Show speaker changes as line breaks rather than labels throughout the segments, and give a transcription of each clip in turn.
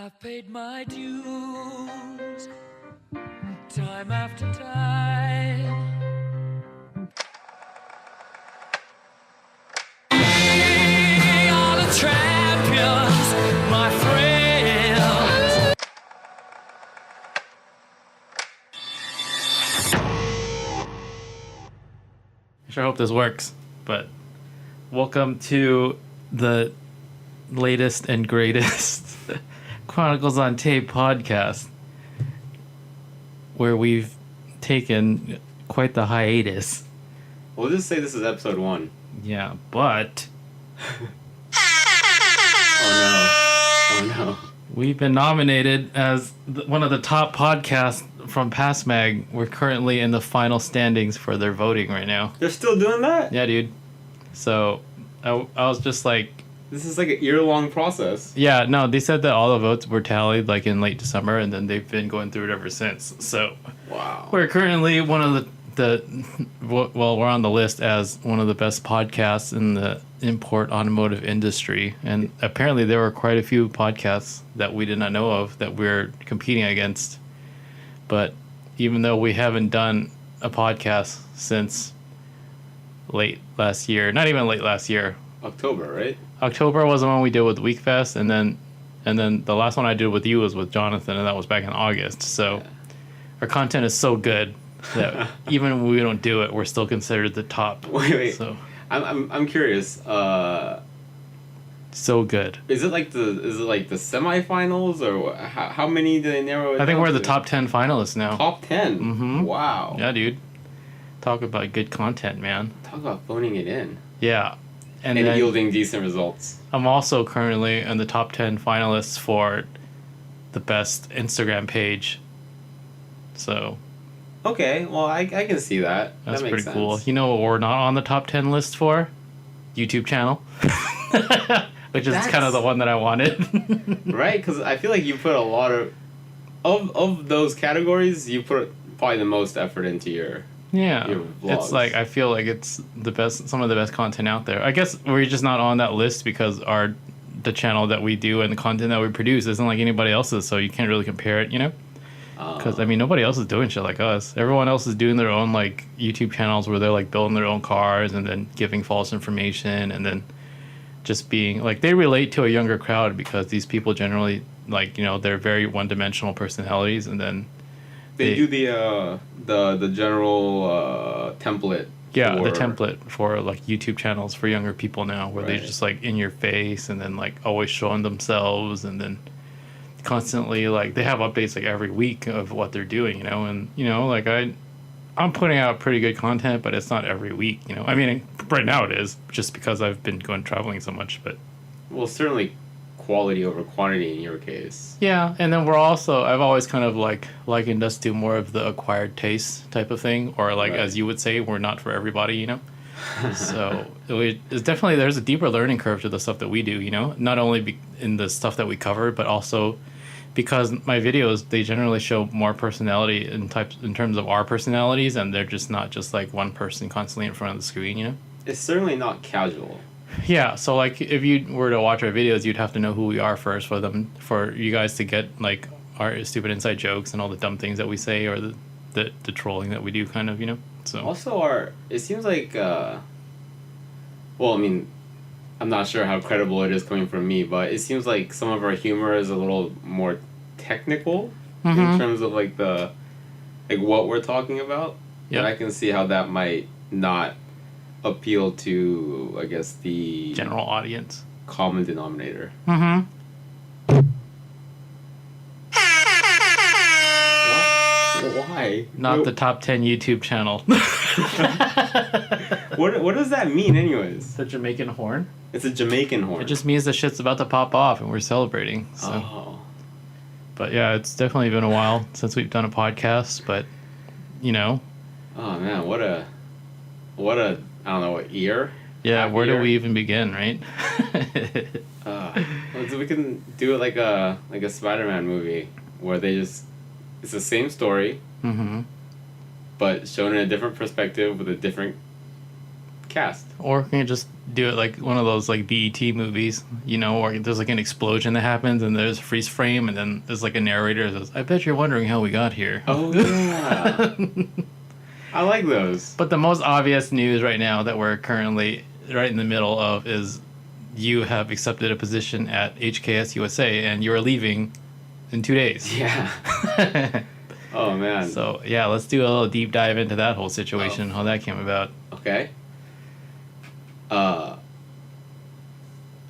I've paid my dues time after time. We are the champions, my friends.
I sure hope this works, but welcome to the latest and greatest Chronicles on Tape podcast, where we've taken quite the hiatus.
We'll just say this is episode 1.
Yeah, but
Oh no.
we've been nominated as one of the top podcasts from Pass Mag. We're currently in the final standings for their voting right now.
They're still doing that?
Yeah, dude. So I was just like,
This is like a year-long process.
yeah, no, they said that all the votes were tallied like in late December, and then they've been going through it ever since. So
Wow.
we're currently one of we're on the list as one of the best podcasts in the import automotive industry. And apparently there were quite a few podcasts that we did not know of that we're competing against. But even though we haven't done a podcast since late last year, not even late last year,
October, right?
October was the one we did with Weekfest, and then the last one I did with you was with Jonathan, and that was back in August. So
Yeah.
our content is so good that even when we don't do it, we're still considered the top.
Wait.
So
I'm curious.
so good.
Is it like the semifinals, or how many do they narrow it
I think
down
we're the
to?
top 10 finalists now.
Top 10.
Mhm.
Wow.
Yeah, dude. Talk about good content, man.
Talk about phoning it in
Yeah. And
and
then
yielding decent results.
I'm also currently in the top 10 finalists for the best Instagram page. So
Okay, well I can see that.
that's
that makes
pretty
sense.
cool. You know what we're not on the top 10 list for? YouTube channel. Which is kind of the one that I wanted.
Right? Because I feel like you put a lot of those categories. You put probably the most effort into your.
Yeah.
Your
It's
vlogs.
like I feel like it's the best, some of the best content out there. I guess we're just not on that list because the channel that we do and the content that we produce isn't like anybody else's, so you can't really compare it, you know? Because I mean, nobody else is doing shit like us. Everyone else is doing their own like YouTube channels where they're like building their own cars and then giving false information and then just being like, they relate to a younger crowd because these people generally, like, you know, they're very one-dimensional personalities, and then
They do the general template.
yeah, the
for-
template for like YouTube channels for younger people now, where they're
Right.
just like in your face and then like always showing themselves, and then constantly like they have updates like every week of what they're doing, you know. And you know, like I'm putting out pretty good content, but it's not every week, you know. I mean, right now it is just because I've been going traveling so much, but
Well, certainly quality over quantity in your case.
yeah. And then I've always kind of like likened us to more of the acquired taste type of thing, or like
Right.
as you would say, we're not for everybody, you know. So it's definitely, there's a deeper learning curve to the stuff that we do, you know, not only in the stuff that we cover, but also because my videos, they generally show more personality in terms of our personalities, and they're just not just like one person constantly in front of the screen, you know.
It's certainly not casual.
Yeah, so like if you were to watch our videos, you'd have to know who we are first for you guys to get like our stupid inside jokes and all the dumb things that we say, or the trolling that we do, kind of, you know. So
Also, it seems like, well, I mean, I'm not sure how credible it is coming from me, but it seems like some of our humor is a little more technical in terms of like what we're talking about.
Yeah.
And I can see how that might not appeal to, I guess, the
general audience.
common denominator.
Mm-hmm.
Why?
Not the top 10 YouTube channel.
What does that mean, anyways?
The Jamaican horn.
It's a Jamaican horn.
It just means the shit's about to pop off and we're celebrating. So.
Oh.
But yeah, it's definitely been a while since we've done a podcast. But you know,
Oh man, what a I don't know, what year?
yeah,
Half
where do
year?
we even begin, right?
Well, so we can do it like a Spider-Man movie where it's the same story,
Mm-hmm.
but shown in a different perspective with a different cast.
Or we can just do it like one of those like BET movies, you know, or there's like an explosion that happens and there's a freeze frame and then there's like a narrator that says, I bet you're wondering how we got here.
Oh, yeah. I like those.
But the most obvious news right now that we're currently right in the middle of is you have accepted a position at HKS USA and you are leaving in 2 days.
Yeah. Oh, man.
So, yeah, let's do a little deep dive into that whole situation, how that came about.
Okay. Oh,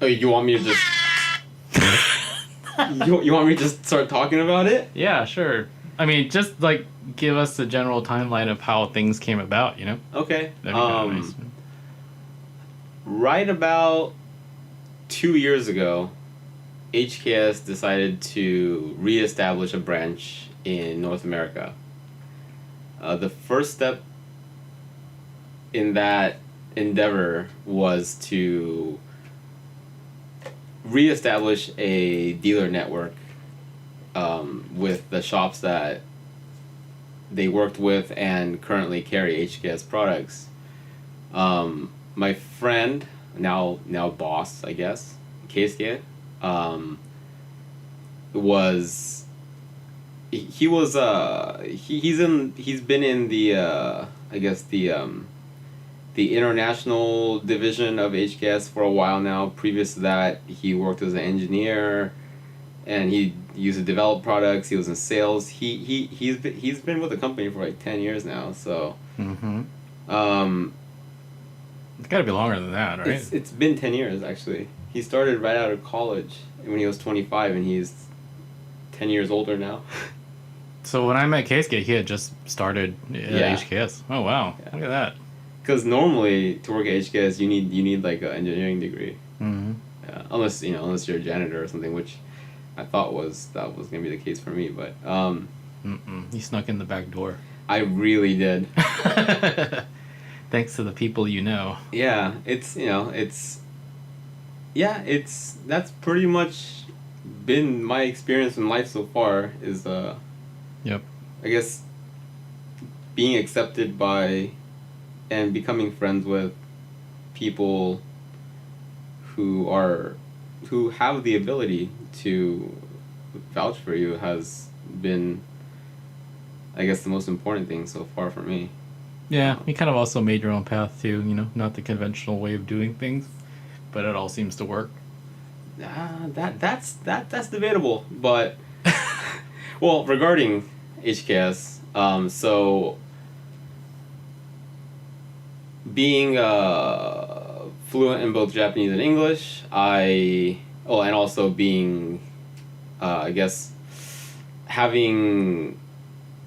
you want me to just... you want me to just start talking about it?
Yeah, sure. I mean, just, like, give us the general timeline of how things came about, you know?
Okay.
That'd be kinda nice.
Right about 2 years ago, HKS decided to reestablish a branch in North America. The first step in that endeavor was to reestablish a dealer network with the shops that they worked with and currently carry HKS products. My friend, now boss, I guess, Keisuke, was he's been in the I guess the international division of HKS for a while now. Previous to that, he worked as an engineer, and he used to develop products. He was in sales. He's been with the company for like 10 years now. So,
It's got to be longer than that, right?
it's been 10 years actually. He started right out of college when he was 25, and he's 10 years older now.
So when I met Keisuke, he had just started at HKS. Oh, wow.
Yeah.
Look at that.
Because normally to work at HKS, you need like an engineering degree.
Mm-hmm.
Unless you're a janitor or something, which I thought was gonna be the case for me, but
He snuck in the back door.
I really did.
Thanks to the people you know.
Yeah, that's pretty much been my experience in life so far. Is
Yep.
I guess being accepted by and becoming friends with people who have the ability to vouch for you has been, I guess, the most important thing so far for me.
Yeah, you kind of also made your own path too, you know, not the conventional way of doing things, but it all seems to work.
That's debatable, but well, regarding HKS, so being fluent in both Japanese and English, and also being, I guess, having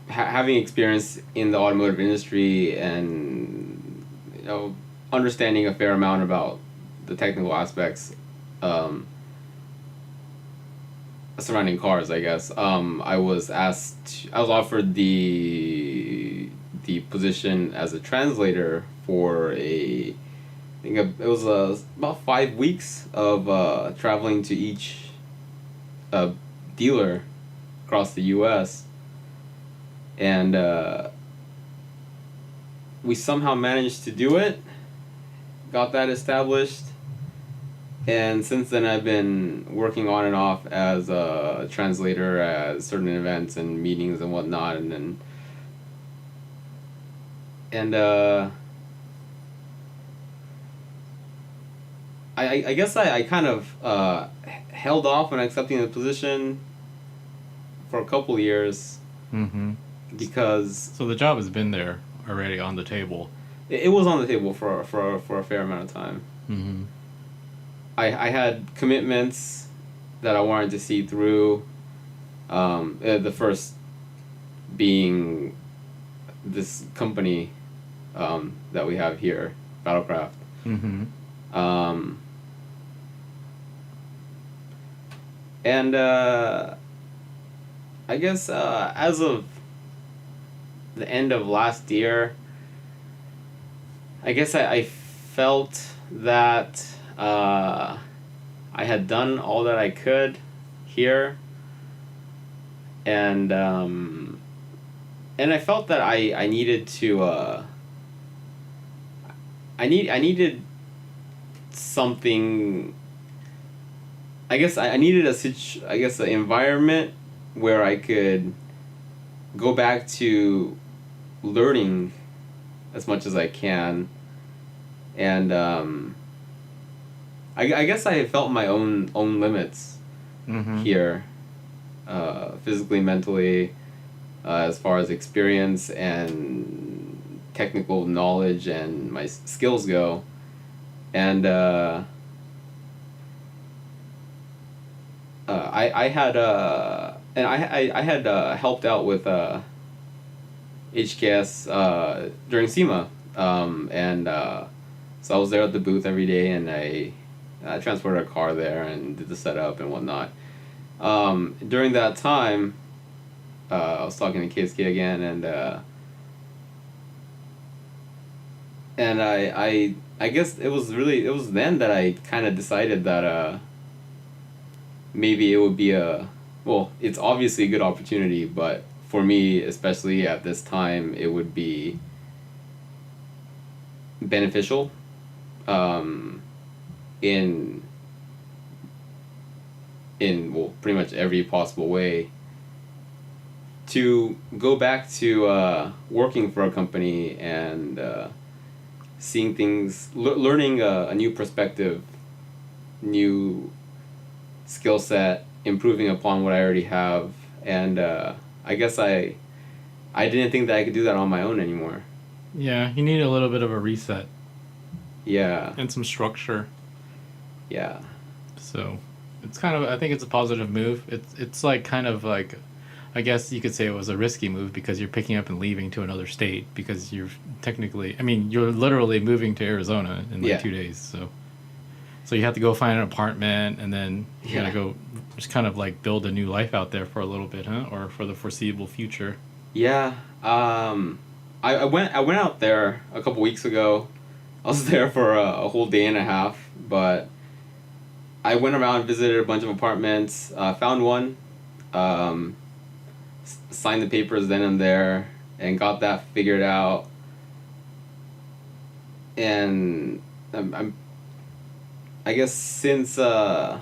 experience in the automotive industry and, you know, understanding a fair amount about the technical aspects surrounding cars, I guess. I was offered the position as a translator for it was about 5 weeks of traveling to each dealer across the U.S. And we somehow managed to do it, got that established, and since then I've been working on and off as a translator at certain events and meetings and whatnot, I guess I kind of held off on accepting the position for a couple years.
Mm-hmm.
Because
so the job has been there already on the table.
It was on the table for a fair amount of time.
Mm-hmm.
I had commitments that I wanted to see through. The first being this company that we have here, Battlecraft.
Mm-hmm.
And I guess as of the end of last year, I guess I felt that I had done all that I could here, and I felt that I needed to I needed something. I guess I needed an environment where I could go back to learning as much as I can, and I guess I felt my own limits here, physically, mentally, as far as experience and technical knowledge and my skills go, and I had helped out with HKS during SEMA, and so I was there at the booth every day, and I transported a car there and did the setup and whatnot. During that time, I was talking to KSK again, and I guess it was then that I kind of decided that maybe it would be it's obviously a good opportunity, but for me, especially at this time, it would be beneficial in pretty much every possible way to go back to working for a company and seeing things, learning a new perspective, new skill set, improving upon what I already have, and I guess I didn't think that I could do that on my own anymore.
Yeah, you need a little bit of a reset.
Yeah.
And some structure.
Yeah.
So, it's kind of, I think it's a positive move. It's like kind of like, I guess you could say it was a risky move because you're picking up and leaving to another state because you're technically, I mean, you're literally moving to Arizona in like 2 days, so you have to go find an apartment, and then you gotta go just kind of like build a new life out there for a little bit, huh? Or for the foreseeable future.
Yeah. I went out there a couple weeks ago. I was there for a whole day and a half, but I went around and visited a bunch of apartments, found one, signed the papers then and there, and got that figured out. And I guess since, it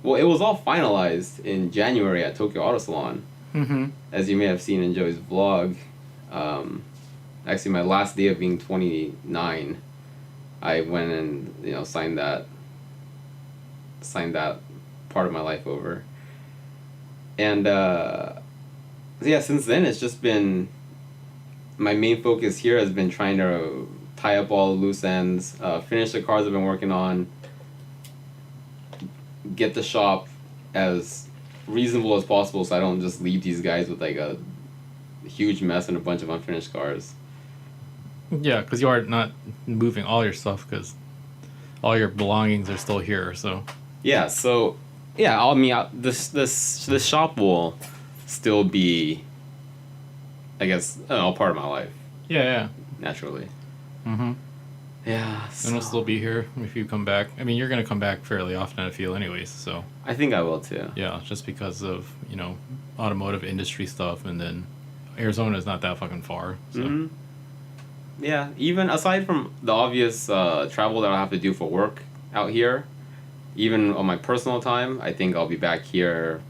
was all finalized in January at Tokyo Auto Salon, as you may have seen in Joey's vlog. Actually, my last day of being 29, I went and, signed that part of my life over. And, since then, it's just been, my main focus here has been trying to tie up all the loose ends, finish the cars I've been working on, get the shop as reasonable as possible so I don't just leave these guys with like a huge mess and a bunch of unfinished cars.
Yeah, because you are not moving all your stuff because all your belongings are still here, so.
Yeah, so, I mean, this shop will still be, I guess, part of my life.
Yeah.
Naturally.
Mm-hmm.
Yeah. So.
And it'll still be here if you come back. I mean, you're going to come back fairly often, I feel, anyways, so.
I think I will, too.
Yeah, just because of, automotive industry stuff, and then Arizona's not that fucking far, so.
Mm-hmm. Yeah, even aside from the obvious travel that I'll have to do for work out here, even on my personal time, I think I'll be back here,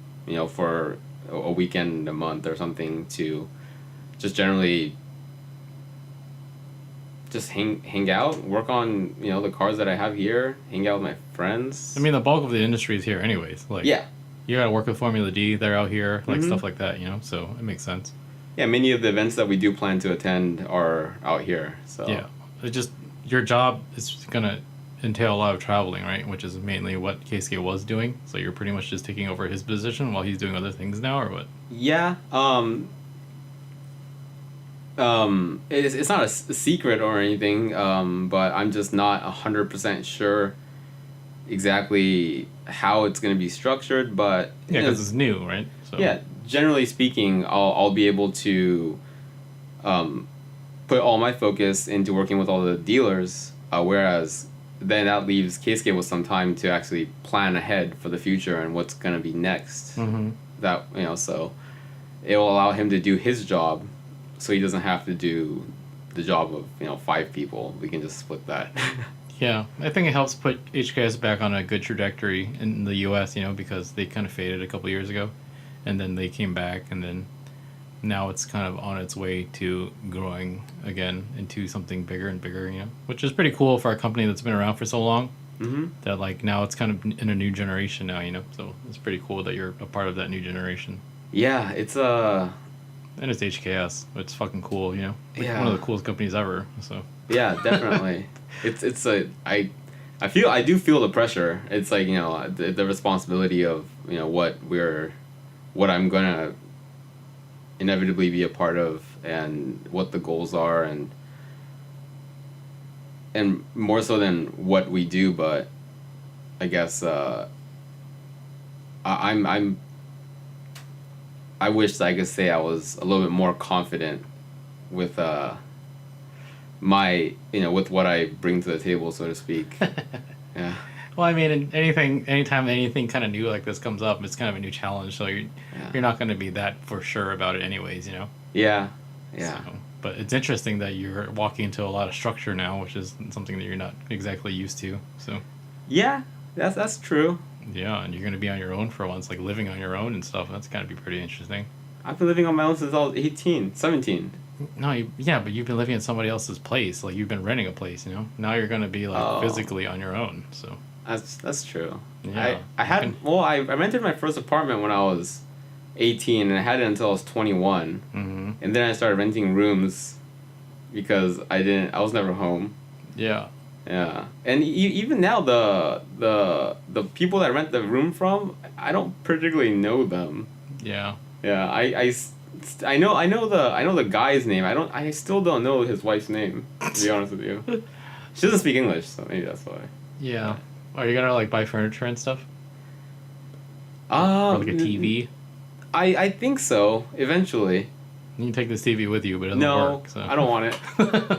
for a weekend, a month or something to just generally just hang out, work on, the cars that I have here, hang out with my friends.
I mean, the bulk of the industry is here anyways. Like, yeah. You gotta work with Formula D, they're out here, like stuff like that, so it makes sense.
Yeah, many of the events that we do plan to attend are out here, so.
Yeah, it just, your job is gonna entail a lot of traveling, right? Which is mainly what Keisuke was doing, so you're pretty much just taking over his position while he's doing other things now, or what?
Yeah, it's not a secret or anything, but I'm just not 100% sure exactly how it's going to be structured, but...
Yeah, because it's new, right? So.
Yeah, generally speaking, I'll be able to put all my focus into working with all the dealers, whereas then that leaves Keisuke with some time to actually plan ahead for the future and what's going to be next.
Mm-hmm.
That, so it will allow him to do his job, so he doesn't have to do the job of 5 people. We can just split that.
Yeah, I think it helps put HKS back on a good trajectory in the U.S., because they kind of faded a couple years ago, and then they came back, and then now it's kind of on its way to growing again into something bigger and bigger, which is pretty cool for a company that's been around for so long. Mm-hmm. That like now it's kind of in a new generation now, so it's pretty cool that you're a part of that new generation.
Yeah, it's
and it's HKS. It's fucking cool, one of the coolest companies ever. So
yeah, definitely. I do feel the pressure. It's like the responsibility of what I'm gonna inevitably be a part of and what the goals are and more so than what we do, but I guess I wish I could say I was a little bit more confident with my with what I bring to the table, so to speak. Yeah.
Well, I mean, anytime anything kind of new like this comes up, it's kind of a new challenge. So you're not going to be that for sure about it, anyways.
Yeah. Yeah.
So, but it's interesting that you're walking into a lot of structure now, which is something that you're not exactly used to. So.
Yeah, that's true.
Yeah, and you're going to be on your own for once, like living on your own and stuff. That's got to be pretty interesting.
I've been living on my own since I was 17.
No, but you've been living in somebody else's place. Like, you've been renting a place, Now you're going to be, like, physically on your own, so.
That's true.
Yeah.
I rented my first apartment when I was 18, and I had it until I was 21.
Mm-hmm.
And then I started renting rooms because I was never home.
Yeah.
Yeah. And even now, the people that I rent the room from, I don't particularly know them.
Yeah.
Yeah, I know the guy's name. I still don't know his wife's name, to be honest with you. She doesn't speak English, so maybe that's why.
Yeah. Are you gonna like buy furniture and stuff? Or like a TV?
I think so, eventually.
You can take this TV with you, but it doesn't work. So.
I don't want it.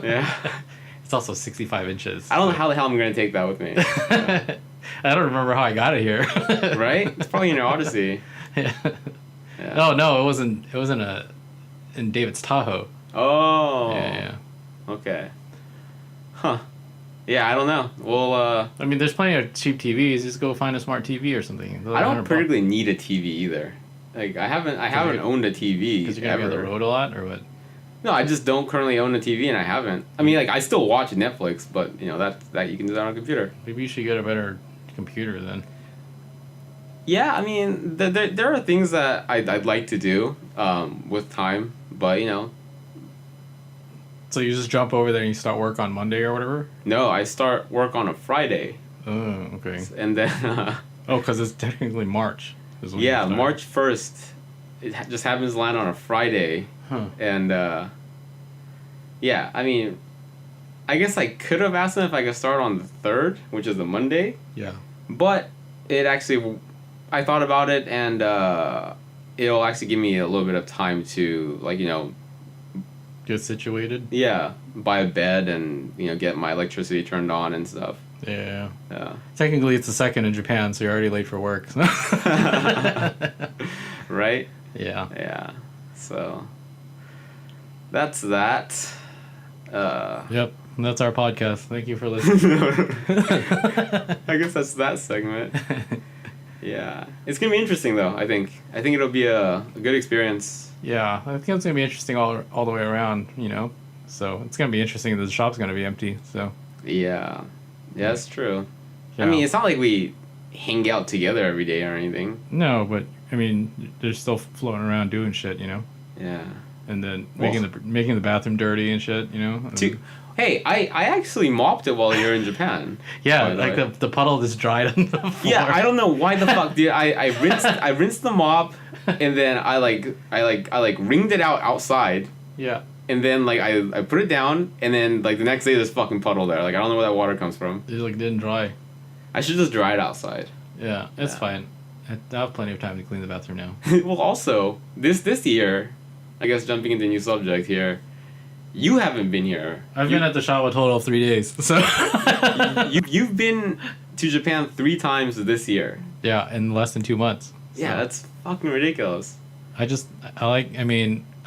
Yeah.
It's also 65 inches.
I don't know how the hell I'm gonna take that with me.
I don't remember how I got it here.
Right? It's probably in your Odyssey.
Yeah. Yeah. No, it wasn't. It wasn't in David's Tahoe.
Oh.
Yeah.
Okay. Huh. Yeah, I don't know. Well,
I mean, there's plenty of cheap TVs. Just go find a smart TV or something.
I don't particularly need a TV either. Like, I haven't owned a TV.
Because you're gonna be on the road a lot, or what?
No, I just don't currently own a TV, and I haven't. I mean, like, I still watch Netflix, but that you can do that on a computer.
Maybe you should get a better computer then.
Yeah, I mean, there are things that I'd like to do with time, but
So you just jump over there and you start work on Monday or whatever?
No, I start work on a Friday.
Oh, okay.
And then...
oh, because it's technically March.
Yeah, March 1st. It just happens to land on a Friday.
Huh.
And, yeah, I mean, I guess I could have asked them if I could start on the 3rd, which is a Monday.
Yeah.
But it actually... I thought about it, and it'll actually give me a little bit of time to, like,
get situated?
Yeah, buy a bed and, get my electricity turned on and stuff.
Yeah.
Yeah.
Technically, it's the 2nd in Japan, so you're already late for work.
Right?
Yeah.
Yeah. So, that's that.
Yep. And that's our podcast. Thank you for listening.
I guess that's that segment. Yeah. It's going to be interesting, though, I think. I think it'll be a good experience.
Yeah. I think it's going to be interesting all the way around, So, it's going to be interesting that the shop's going to be empty, so.
Yeah. Yeah, that's true.
Yeah.
I mean, it's not like we hang out together every day or anything.
No, but, I mean, they're still floating around doing shit,
Yeah.
And then making the bathroom dirty and shit,
Hey, I actually mopped it while you were in Japan.
Yeah, like the puddle just dried on the floor.
Yeah, I don't know why the fuck, dude. I rinsed the mop, and then I wringed it outside.
Yeah.
And then I put it down, and then the next day there's fucking puddle there. Like, I don't know where that water comes from.
It didn't dry.
I should just dry it outside.
Yeah, it's fine. I have plenty of time to clean the bathroom now.
Well, also this year, I guess jumping into a new subject here. You haven't been here.
I've been at the shop a total of 3 days. So
you've been to Japan 3 times this year.
Yeah, in less than 2 months.
So. Yeah, that's fucking ridiculous.
I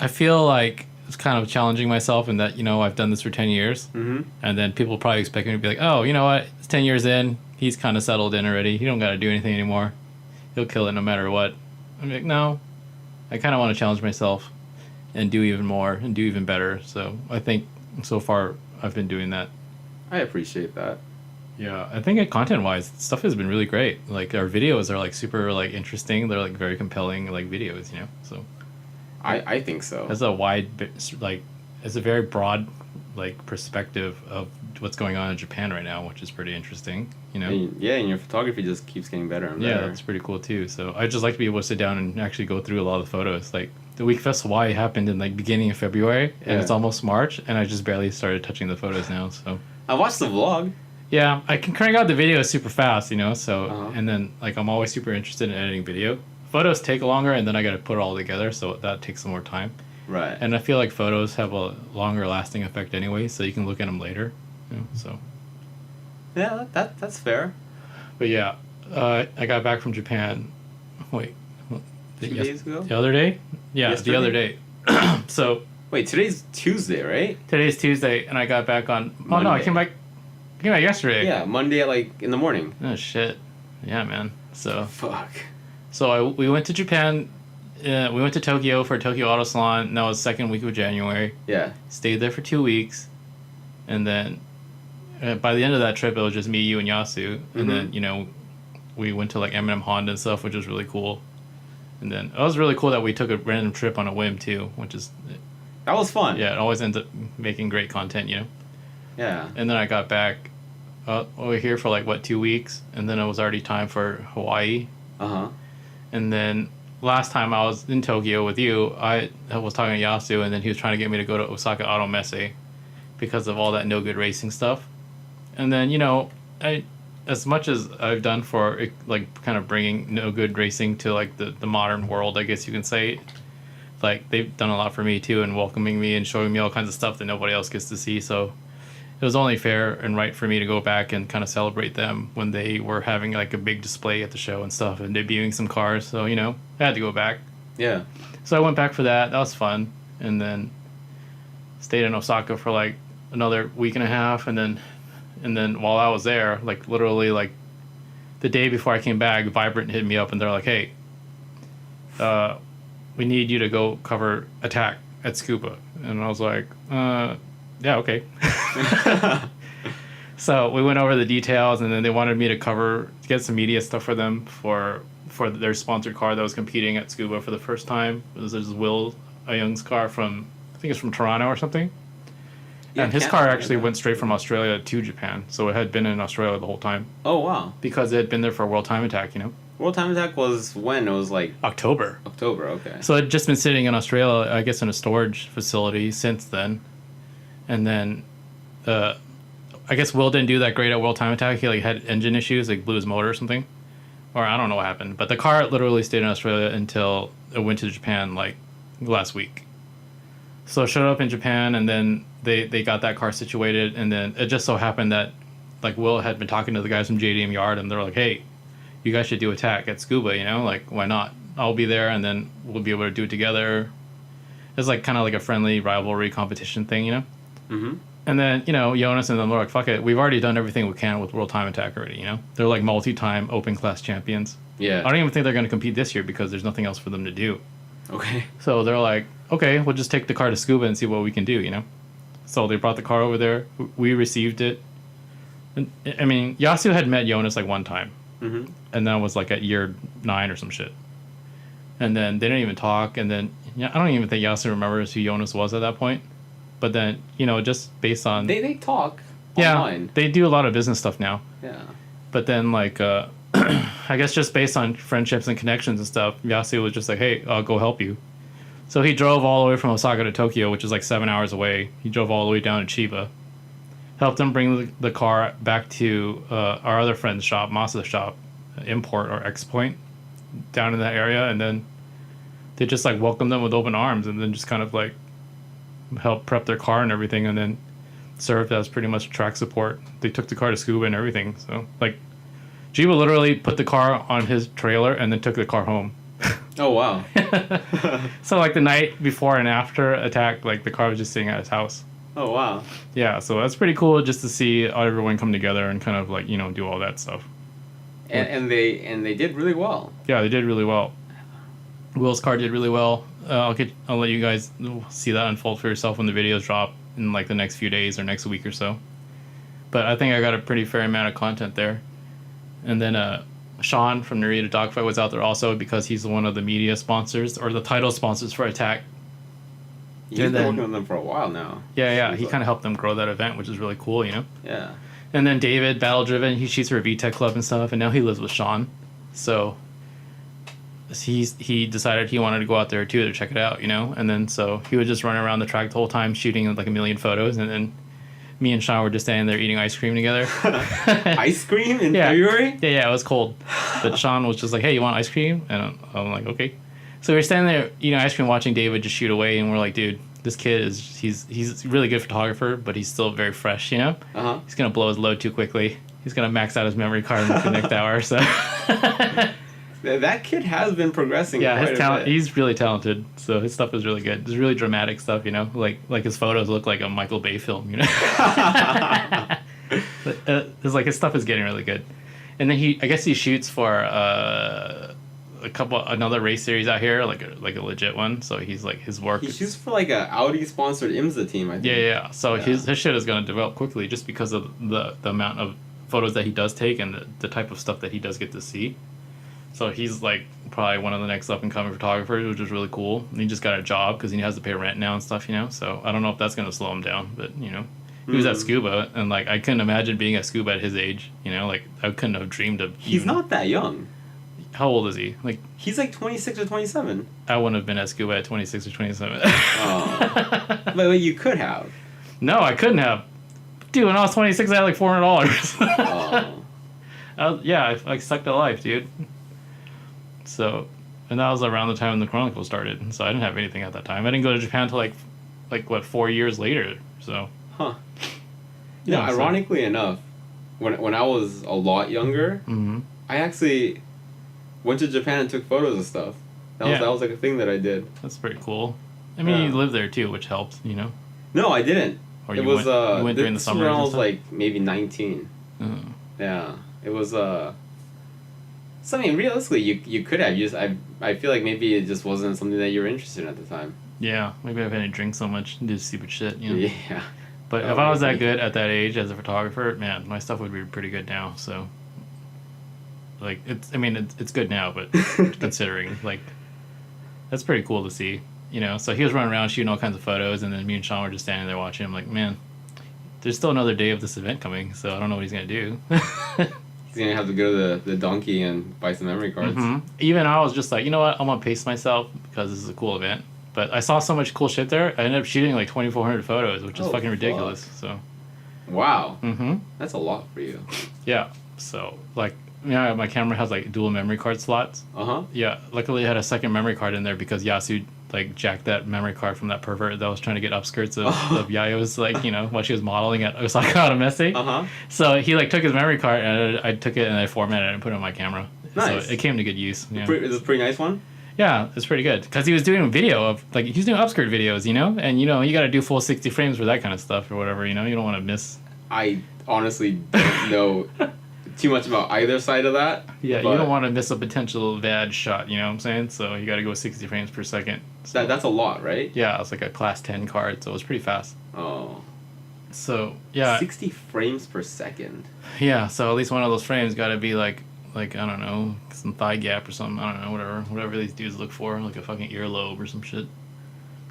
feel like it's kind of challenging myself in that, I've done this for 10 years.
Mm-hmm.
And then people probably expect me to be like, oh, you know what? It's 10 years in. He's kind of settled in already. He don't got to do anything anymore. He'll kill it no matter what. I'm like, no. I kind of want to challenge myself and do even more and do even better. So I think so far I've been doing that.
I appreciate that.
Yeah, I think content-wise, stuff has been really great. Like, our videos are, like, super, like, interesting. They're, like, very compelling, like, videos, So
I think so.
it's a wide, like, it's a very broad, like, perspective of what's going on in Japan right now, which is pretty interesting,
And your photography just keeps getting better and better.
Yeah, that's pretty cool, too. So I just like to be able to sit down and actually go through a lot of the photos. Like, the Week Fest Hawaii happened in, like, beginning of February, and it's almost March, and I just barely started touching the photos now, so...
I watched the vlog.
Yeah, I can crank out the video super fast, so, and then, like, I'm always super interested in editing video. Photos take longer, and then I gotta put it all together, so that takes some more time.
Right.
And I feel like photos have a longer lasting effect anyway, so you can look at them later, so.
Yeah, that's fair.
But yeah, I got back from Japan, wait.
2 days ago?
The other day? Yeah,
Yesterday?
the other day. So.
Wait, today's Tuesday, right?
Today's Tuesday, and I got back on,
Monday.
I came back yesterday.
Yeah, Monday at, like, in the morning.
Oh, shit. Yeah, man. So.
Fuck.
So we went to Japan. We went to Tokyo for Tokyo Auto Salon. And that was second week of January.
Yeah.
Stayed there for 2 weeks, and then by the end of that trip, it was just me, you, and Yasu. And then we went to like M&M Honda and stuff, which was really cool. And then it was really cool that we took a random trip on a whim too, which is.
That was fun.
Yeah, it always ends up making great content,
Yeah.
And then I got back. We were here for like 2 weeks, and then it was already time for Hawaii.
Uh-huh.
And then last time I was in Tokyo with you, I was talking to Yasu, and then he was trying to get me to go to Osaka Auto Messe because of all that no good racing stuff. And then, as much as I've done for like kind of bringing no good racing to like the modern world, I guess you can say, like they've done a lot for me too, and welcoming me and showing me all kinds of stuff that nobody else gets to see. So it was only fair and right for me to go back and kind of celebrate them when they were having like a big display at the show and stuff and debuting some cars. So, I had to go back.
Yeah.
So I went back for that. That was fun. And then stayed in Osaka for like another week and a half. And then while I was there, like literally like the day before I came back, Vibrant hit me up and they're like, hey, we need you to go cover Attack at Scuba. And I was like, yeah, okay. So we went over the details, and then they wanted me to get some media stuff for them for their sponsored car that was competing at Scuba for the first time. It was Will Young's car from, I think it's from Toronto or something. Yeah, and his car actually went straight from Australia to Japan, so it had been in Australia the whole time.
Oh, wow.
Because it had been there for World Time Attack,
World Time Attack was when? It was like...
October, okay. So it had just been sitting in Australia, I guess in a storage facility since then. And then, I guess Will didn't do that great at World Time Attack. He had engine issues, blew his motor or something. Or I don't know what happened. But the car literally stayed in Australia until it went to Japan, last week. So it showed up in Japan, and then they got that car situated. And then it just so happened that, Will had been talking to the guys from JDM Yard, and they're like, hey, you guys should do Attack at Scuba, why not? I'll be there, and then we'll be able to do it together. It's kind of like a friendly rivalry competition thing,
Mm-hmm.
And then, Jonas and them were like, fuck it, we've already done everything we can with World Time Attack already, They're multi-time open class champions.
Yeah.
I don't even think they're going to compete this year because there's nothing else for them to do.
Okay.
So they're like, okay, we'll just take the car to Scuba and see what we can do, So they brought the car over there. We received it. And, I mean, Yasu had met Jonas one time.
Mm-hmm.
And that was at year 9 or some shit. And then they didn't even talk. And then I don't even think Yasu remembers who Jonas was at that point. But then, just based on...
They talk
online. Yeah, they do a lot of business stuff now.
Yeah.
But then, I guess just based on friendships and connections and stuff, Yasu was just like, hey, I'll go help you. So he drove all the way from Osaka to Tokyo, which is 7 hours away. He drove all the way down to Chiba. Helped them bring the car back to our other friend's shop, Masa's shop, Import or X Point, down in that area. And then they just, welcomed them with open arms and then just kind of, help prep their car and everything, and then served as pretty much track support. They took the car to Scuba and everything. So Jiba literally put the car on his trailer and then took the car home.
Oh wow.
So like the night before and after attack, like the car was just sitting at his house.
Oh wow.
Yeah, so that's pretty cool just to see everyone come together and kind of like, you know, do all that stuff.
And they did really well.
Yeah, they did really well. Will's car did really well. I'll let you guys see that unfold for yourself when the videos drop in like the next few days or next week or so. But I think I got a pretty fair amount of content there. And then Sean from Narita Dogfight was out there also because he's one of the media sponsors or the title sponsors for Attack.
He's been working with them for a while now.
Yeah. He kind of helped them grow that event, which is really cool, you know?
Yeah.
And then David, Battle Driven, he shoots for VTech Club and stuff, and now he lives with Sean. So he decided he wanted to go out there too to check it out, you know? And then so he would just run around the track the whole time shooting like a million photos, and then me and Sean were just standing there eating ice cream together.
Ice cream in February?
Yeah, it was cold. But Sean was just like, hey, you want ice cream? And I'm like, okay. So we were standing there eating ice cream watching David just shoot away, and we're like, dude, this kid he's a really good photographer, but he's still very fresh, you know?
Uh-huh.
He's going to blow his load too quickly. He's going to max out his memory card in the next hour, so...
That kid has been progressing.
Yeah,
quite
his
a
talent.
bit.
He's really talented. So his stuff is really good. It's really dramatic stuff, you know. Like his photos look like a Michael Bay film, you know. But, his stuff is getting really good. And then I guess he shoots for another race series out here, like a legit one. So he's like his work.
He shoots for like a Audi sponsored IMSA team, I think.
Yeah. So his shit is gonna develop quickly just because of the amount of photos that he does take and the type of stuff that he does get to see. So he's like probably one of the next up and coming photographers, which is really cool. And he just got a job because he has to pay rent now and stuff, you know. So I don't know if that's gonna slow him down, but you know, he was at Scuba, and like I couldn't imagine being at Scuba at his age, you know. Like I couldn't have dreamed of.
He's not that young.
How old is he? Like
he's like 26 or 27.
I wouldn't have been at Scuba at 26 or 27.
Oh. But you could have.
No, I couldn't have. Dude, when I was 26, I had like $400.
Oh.
I sucked at life, dude. So, and that was around the time when the Chronicles started. So I didn't have anything at that time. I didn't go to Japan until like what 4 years later. So.
Huh. Yeah. Ironically enough, when I was a lot younger, I actually went to Japan and took photos of stuff. That was like a thing that I did.
That's pretty cool. I mean, you lived there too, which helped, you know.
No, I didn't.
Or
you went during the summer. When I was like maybe 19. Yeah, it was. So I mean, realistically, you could have. I feel like maybe it just wasn't something that you were interested in at the time.
Yeah, maybe I've had to drink so much and do stupid shit, you know.
Yeah.
But if I was that good at that age as a photographer, man, my stuff would be pretty good now. So, like, it's good now, but considering, like, that's pretty cool to see, you know. So he was running around shooting all kinds of photos, and then me and Sean were just standing there watching. I'm like, man, there's still another day of this event coming, so I don't know what he's gonna do.
He's gonna have to go to the donkey and buy some memory cards.
Even I was just like, you know what, I'm gonna pace myself because this is a cool event. But I saw so much cool shit there. I ended up shooting like 2,400 photos, which is fucking ridiculous. So.
Wow. That's a lot for you.
Yeah. So like, my camera has like dual memory card slots. Yeah. Luckily, I had a second memory card in there because Yasu like jacked that memory card from that pervert that was trying to get upskirts of Yayo's, like, you know, while she was modeling at Osaka Automesse. So he like took his memory card and I took it and I formatted it and put it on my camera.
Nice.
So it came to good use. Yeah.
Is this a pretty nice one?
Yeah, it's pretty good because he was doing a video of like he's doing upskirt videos, you know, and you know you got to do full 60 frames for that kind of stuff or whatever, you know. You don't want to miss.
I honestly don't know too much about either side of that.
Yeah, you don't want to miss a potential bad shot, you know what I'm saying? So you got to go 60 frames per second. So,
that's a lot, right?
Yeah, it's like a class 10 card, so it was pretty fast.
Oh.
So yeah.
60 frames per second.
Yeah, so at least one of those frames got to be like I don't know, some thigh gap or something. I don't know, whatever these dudes look for, like a fucking earlobe or some shit.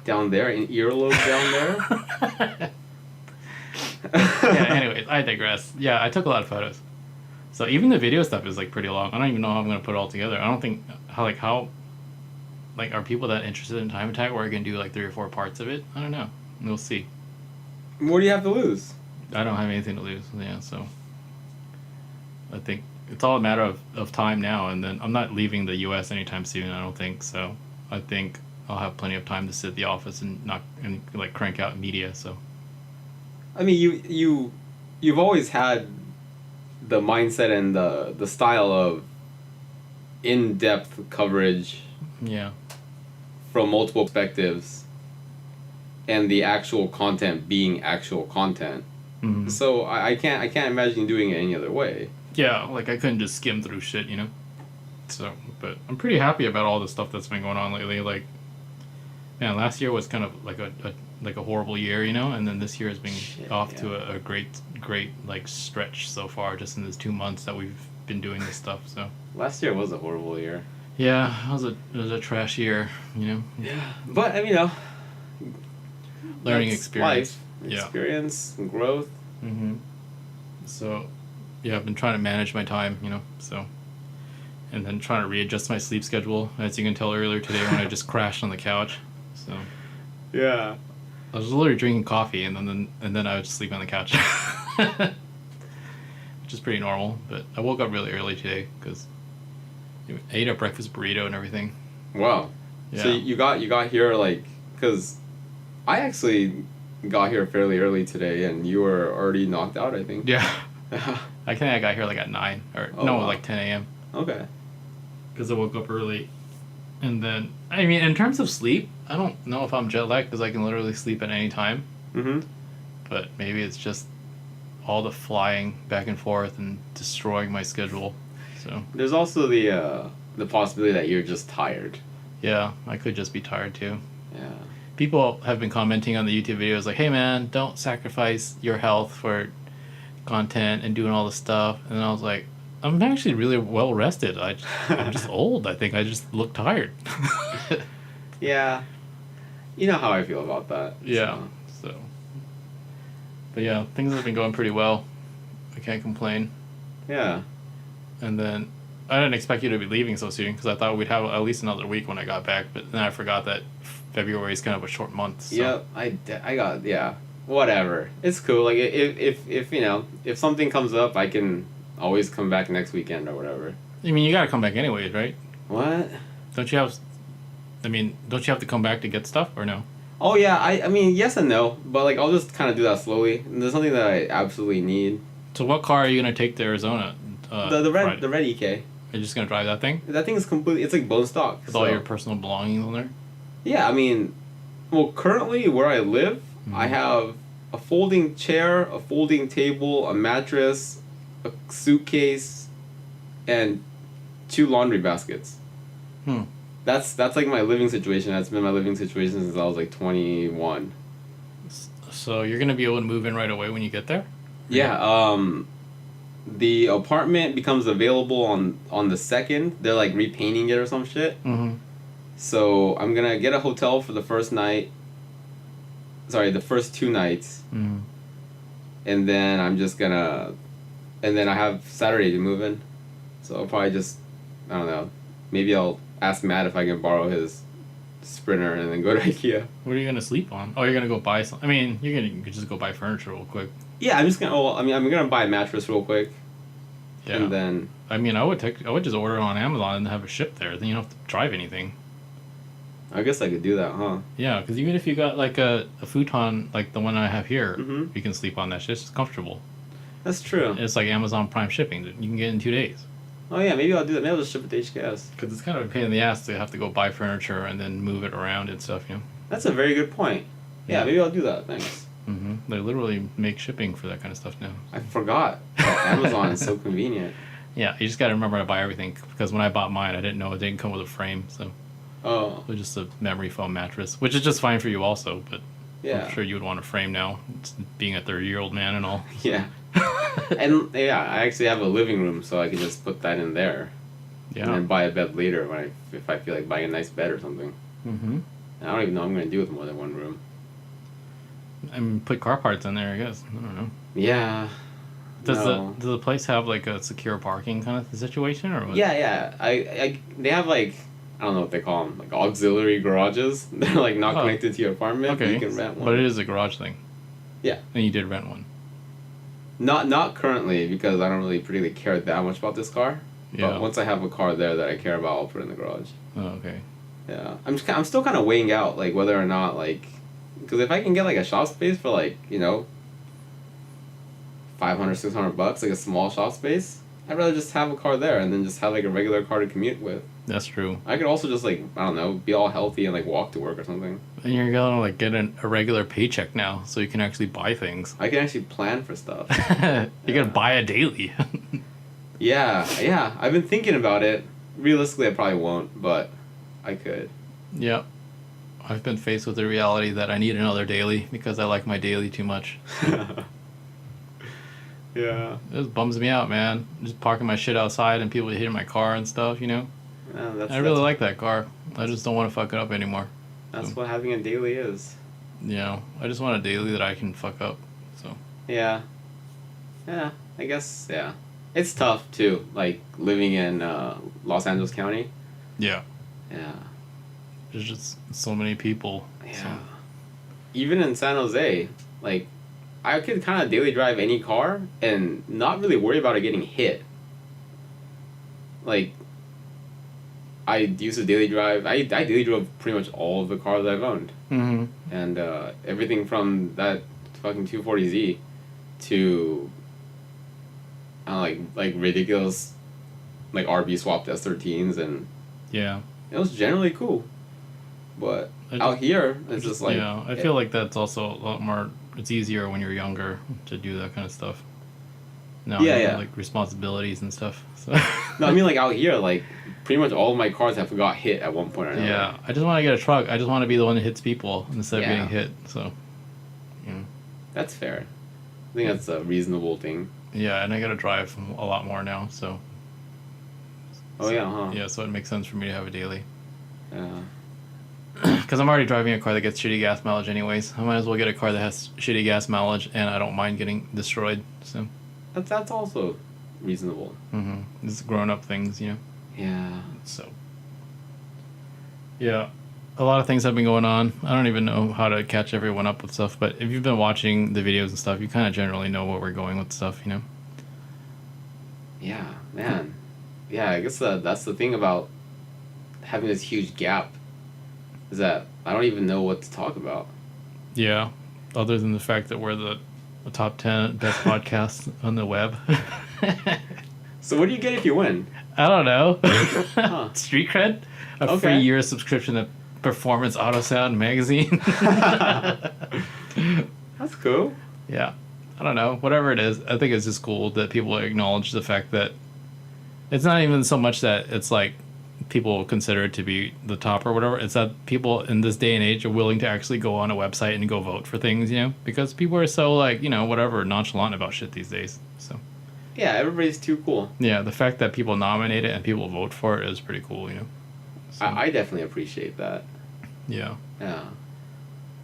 Down there, an earlobe down there.
Yeah. Anyways, I digress. Yeah, I took a lot of photos. So even the video stuff is like pretty long. I don't even know how I'm gonna put it all together. I don't think how are people that interested in time attack where I can do like 3 or 4 parts of it? I don't know. We'll see.
What do you have to lose?
I don't have anything to lose. Yeah, so I think it's all a matter of time now, and then I'm not leaving the U.S. anytime soon, I don't think, so I think I'll have plenty of time to sit at the office and like crank out media, so.
I mean, you've always had the mindset and the style of in-depth coverage
Yeah.
from multiple perspectives, and the actual content being actual content.
Mm-hmm.
So I can't imagine doing it any other way.
Yeah, like I couldn't just skim through shit, you know? So, but I'm pretty happy about all the stuff that's been going on lately. Like, man, last year was kind of like a horrible year, you know? And then this year has been to a great like stretch so far, just in these 2 months that we've been doing this stuff, so.
Last year was a horrible year.
Yeah, it was a trash year, you know?
Yeah. But, I mean, you know,
Learning
that's
experience.
Life,
Yeah.
experience, and growth.
Mm-hmm. So, yeah, I've been trying to manage my time, you know, so. And then trying to readjust my sleep schedule, as you can tell earlier today when I just crashed on the couch. So,
Yeah.
I was literally drinking coffee and then I would sleep on the couch. Which is pretty normal, but I woke up really early today because I ate a breakfast burrito and everything.
Wow.
Yeah.
So you got here, like, because I got here fairly early today, and you were already knocked out, I think.
Yeah. I think I got here like at 9 or
wow.
like 10 a.m.
Okay.
Because I woke up early. And then, I mean, in terms of sleep, I don't know if I'm jet lagged because I can literally sleep at any time.
Mm-hmm.
But maybe it's just all the flying back and forth and destroying my schedule. So
There's also the possibility that you're just tired.
yeah, I could just be tired too.
Yeah.
People have been commenting on the YouTube videos like, hey man, don't sacrifice your health for content and doing all this stuff. And I was like, I'm actually really well rested. I'm just old. I think I just look tired.
Yeah. You know how I feel about that.
Yeah. So. But yeah, things have been going pretty well. I can't complain.
Yeah.
And then I didn't expect you to be leaving so soon because I thought we'd have at least another week when I got back. But then I forgot that February is kind of a short month. So.
Yep. I got, yeah. Whatever. It's cool. Like, if you know, if something comes up, I can always come back next weekend or whatever.
I mean, you gotta come back anyways, right?
What?
Don't you have to come back to get stuff or no?
Oh, yeah. I mean, yes and no. But, like, I'll just kind of do that slowly. And there's something that I absolutely need.
So what car are you gonna take to Arizona?
The red EK.
You're just gonna drive that thing?
That thing is completely, it's like bone stock.
With all your personal belongings on there?
Yeah, I mean, well, currently where I live, I have a folding chair, a folding table, a mattress, a suitcase, and 2 laundry baskets. That's like my living situation. That's been my living situation since I was like 21.
So you're gonna be able to move in right away when you get there?
Yeah, the apartment becomes available on the 2nd. They're like repainting it or some shit.
Mm-hmm.
So I'm gonna get a hotel for the first night. Sorry, the first 2 nights.
Mm-hmm.
And then and then I have Saturday to move in. So I'll probably just, I don't know, maybe I'll ask Matt if I can borrow his Sprinter and then go to IKEA.
What are you gonna sleep on? Oh, you're gonna go buy some. I mean, you could just go buy furniture real quick.
Yeah, I'm gonna buy a mattress real quick.
Yeah.
And then.
I mean, I would just order it on Amazon and have it shipped there. Then you don't have to drive anything.
I guess I could do that, huh?
Yeah, because even if you got like a futon like the one I have here,
Mhm.
you can sleep on that shit. It's just comfortable.
That's true.
It's like Amazon Prime shipping. You can get it in 2 days.
Oh yeah, maybe I'll do that. Maybe I'll just ship it to HKS.
Because it's kind of a pain in the ass to have to go buy furniture and then move it around and stuff, you know?
That's a very good point. Yeah, maybe I'll do that. Thanks.
Mm-hmm. They literally make shipping for that kind of stuff now.
I forgot that Amazon is so convenient.
Yeah, you just got to remember to buy everything. Because when I bought mine, I didn't know it didn't come with a frame. So
Oh.
it was just a memory foam mattress, which is just fine for you also. But
Yeah.
I'm sure you would want a frame now, being a 30-year-old man and all.
Yeah. And yeah, I actually have a living room, so I can just put that in there.
Yeah.
And then buy a bed later if I feel like buying a nice bed or something.
Mm-hmm.
I don't even know what I'm going to do with more than one room.
I mean, put car parts in there, I guess. I don't know.
Yeah.
Does
No.
the place have like a secure parking kind of situation or what?
Yeah. They have like, I don't know what they call them, like auxiliary garages. They're like not connected to your apartment.
Okay.
You can rent one.
But it is a garage thing.
Yeah.
And you did rent one.
Not currently, because I don't really care that much about this car.
Yeah.
But once I have a car there that I care about, I'll put it in the garage.
Oh, okay.
Yeah. I'm still kind of weighing out like whether or not like, because if I can get like a shop space for like, you know, $500-$600, like a small shop space, I'd rather just have a car there and then just have like a regular car to commute with.
That's true.
I could also just like, I don't know, be all healthy and like walk to work or something.
And you're gonna like get a regular paycheck now, so you can actually buy things.
I can actually plan for stuff.
You gotta buy a daily.
Yeah. I've been thinking about it. Realistically, I probably won't, but I could.
Yep. I've been faced with the reality that I need another daily because I like my daily too much.
Yeah.
It just bums me out, man. Just parking my shit outside and people hitting my car and stuff, you know? I really like that car. I just don't want to fuck it up anymore.
That's what having a daily is.
You know, I just want a daily that I can fuck up. So.
Yeah. Yeah, I guess, yeah. It's tough, too, like, living in Los Angeles County.
Yeah.
Yeah.
There's just so many people.
Yeah.
So.
Even in San Jose, like, I could kind of daily drive any car and not really worry about it getting hit. Like, I used to daily drive. I daily drove pretty much all of the cars I've owned.
Mm-hmm.
And everything from that fucking 240Z to like ridiculous like RB swapped S13s, and
Yeah.
it was generally cool. But out here, it's just like...
Yeah, I feel like that's also a lot more... It's easier when you're younger to do that kind of stuff. No,
Yeah.
like responsibilities and stuff. So.
No, I mean like out here, like pretty much all of my cars have got hit at one point or another.
Yeah, I just want to get a truck. I just want to be the one that hits people instead of
Yeah.
getting hit. So, yeah.
That's fair. I think that's a reasonable thing.
Yeah, and I got to drive a lot more now. So.
Oh yeah, huh?
Yeah, so it makes sense for me to have a daily.
Yeah.
Because I'm already driving a car that gets shitty gas mileage anyways. I might as well get a car that has shitty gas mileage, and I don't mind getting destroyed. So.
That's also reasonable.
Mm-hmm. This is grown-up things, you know.
Yeah.
So. Yeah, a lot of things have been going on. I don't even know how to catch everyone up with stuff, but if you've been watching the videos and stuff, you kind of generally know where we're going with stuff, you know.
Yeah, man. Yeah, I guess that's the thing about having this huge gap, is that I don't even know what to talk about.
Yeah, other than the fact that we're the top 10 best podcasts on the web.
So what do you get if you win?
I don't know.
Huh.
Street cred? A
Okay.
free year subscription to Performance Auto Sound magazine.
That's cool.
Yeah. I don't know. Whatever it is, I think it's just cool that people acknowledge the fact that it's not even so much that it's like people consider it to be the top or whatever. It's that people in this day and age are willing to actually go on a website and go vote for things, you know, because people are so like, you know, whatever, nonchalant about shit these days. So
Yeah, everybody's too cool.
yeah, the fact that people nominate it and people vote for it is pretty cool, you know. So,
I definitely appreciate that.
yeah.
Yeah.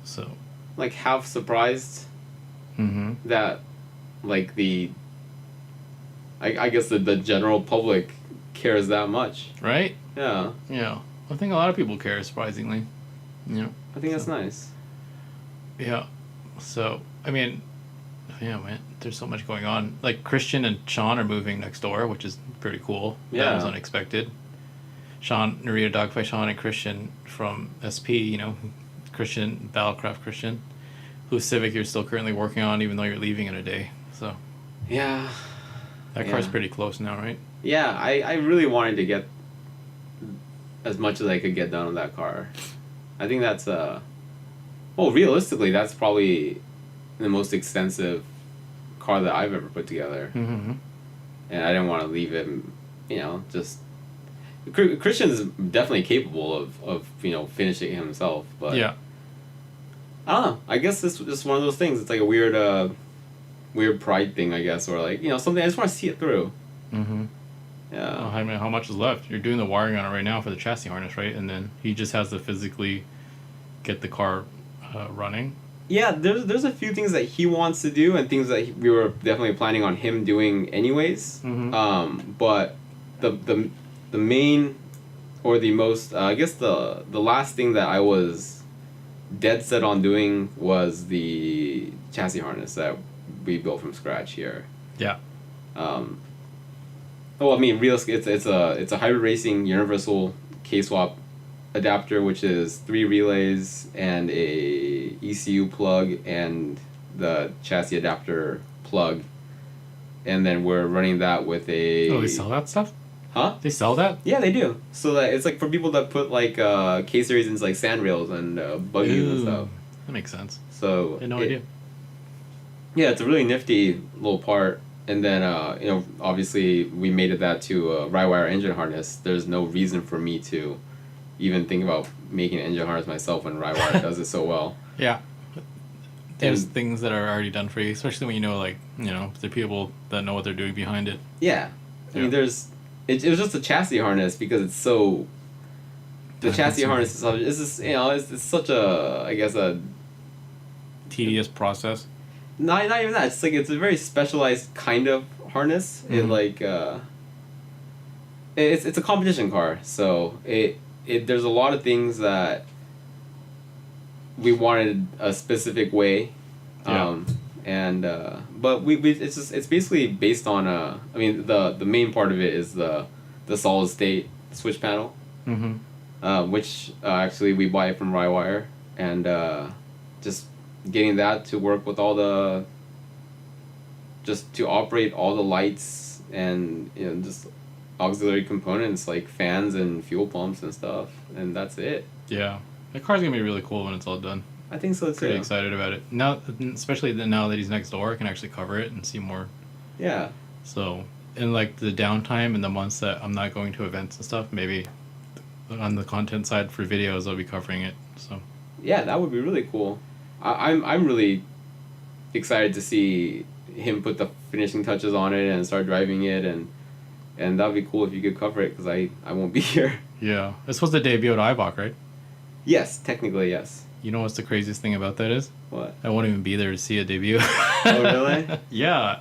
So.
Like half surprised
Mm-hmm.
that like I guess the general public cares that much.
Right?
Yeah.
Yeah. I think a lot of people care, surprisingly. You know.
I think that's nice.
Yeah. So, I mean, yeah, man, there's so much going on. Like, Christian and Sean are moving next door, which is pretty cool.
Yeah.
That was unexpected. Narita Dogfight Sean and Christian from SP, you know, Christian, Battlecraft Christian, whose Civic you're still currently working on, even though you're leaving in a day. So,
Yeah.
that car's pretty close now, right?
Yeah, I really wanted to get as much as I could get done on that car. I think that's well, realistically, that's probably the most extensive car that I've ever put together.
Mm-hmm.
And I didn't want to leave it, you know, just... Christian's definitely capable of you know, finishing it himself, but...
Yeah.
I don't know. I guess it's just one of those things. It's like a weird pride thing, I guess, or like, you know, something I just want to see it through.
Mm-hmm.
Yeah.
Oh, I mean, how much is left? You're doing the wiring on it right now for the chassis harness, right? And then he just has to physically get the car running.
Yeah, there's a few things that he wants to do and things that we were definitely planning on him doing anyways.
Mm-hmm.
But the main or the most I guess the last thing that I was dead set on doing was the chassis harness that we built from scratch here.
Yeah.
Well, I mean, realistically, it's a hybrid racing universal K-swap adapter, which is 3 relays and a ECU plug and the chassis adapter plug, and then we're running that with a...
Oh, they sell that stuff?
Huh?
They sell that?
Yeah, they do. So that it's like for people that put like K-series into like sand rails and buggies and stuff.
That makes sense.
So
I had no idea.
Yeah, it's a really nifty little part. And then obviously we mated that to a Rywire engine harness. There's no reason for me to even think about making an engine harness myself when Rywire does it so well.
Yeah. There's things that are already done for you, especially when the people that know what they're doing behind it.
Yeah. I mean, it was just a chassis harness because it's so... The chassis harness is just, it's such a, I guess, a...
tedious process.
Not even that. It's like, it's a very specialized kind of harness.
Mm-hmm.
It's a competition car, so there's a lot of things that we wanted a specific way. But it's basically based on the main part of it is the solid state switch panel, which actually we buy from Rywire, and just getting that to work with just to operate all the lights and just auxiliary components like fans and fuel pumps and stuff, and that's it.
Yeah, the car's gonna be really cool when it's all done.
I think so too.
Pretty excited about it now, especially now that he's next door. I can actually cover it and see more.
Yeah.
So in like the downtime and the months that I'm not going to events and stuff, maybe on the content side for videos I'll be covering it. So
yeah, that would be really cool. I'm really excited to see him put the finishing touches on it and start driving it, and that'd be cool if you could cover it because I won't be here.
Yeah, it's supposed to debut at IBOC, right?
Yes, technically yes.
You know what's the craziest thing about that is?
What?
I won't even be there to see a debut.
Oh really?
Yeah,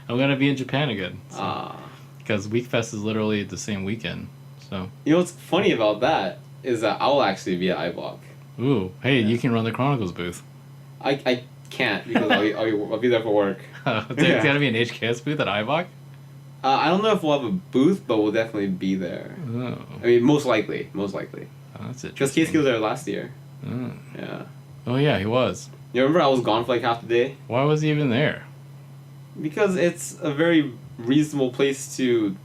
I'm gonna be in Japan again.
Ah.
Because WeekFest is literally the same weekend, so.
You know what's funny about that is that I'll actually be at IBOC.
Ooh, hey, you can run the Chronicles booth.
I can't because I'll be there for work.
There's gotta be an HKS booth at IBOC?
I don't know if we'll have a booth, but we'll definitely be there.
Oh.
I mean, most likely.
Oh, that's
Because
interesting.
Casey was there last year.
Oh.
Yeah.
Oh yeah, he was.
You remember I was gone for like half the day?
Why was he even there?
Because it's a very reasonable place to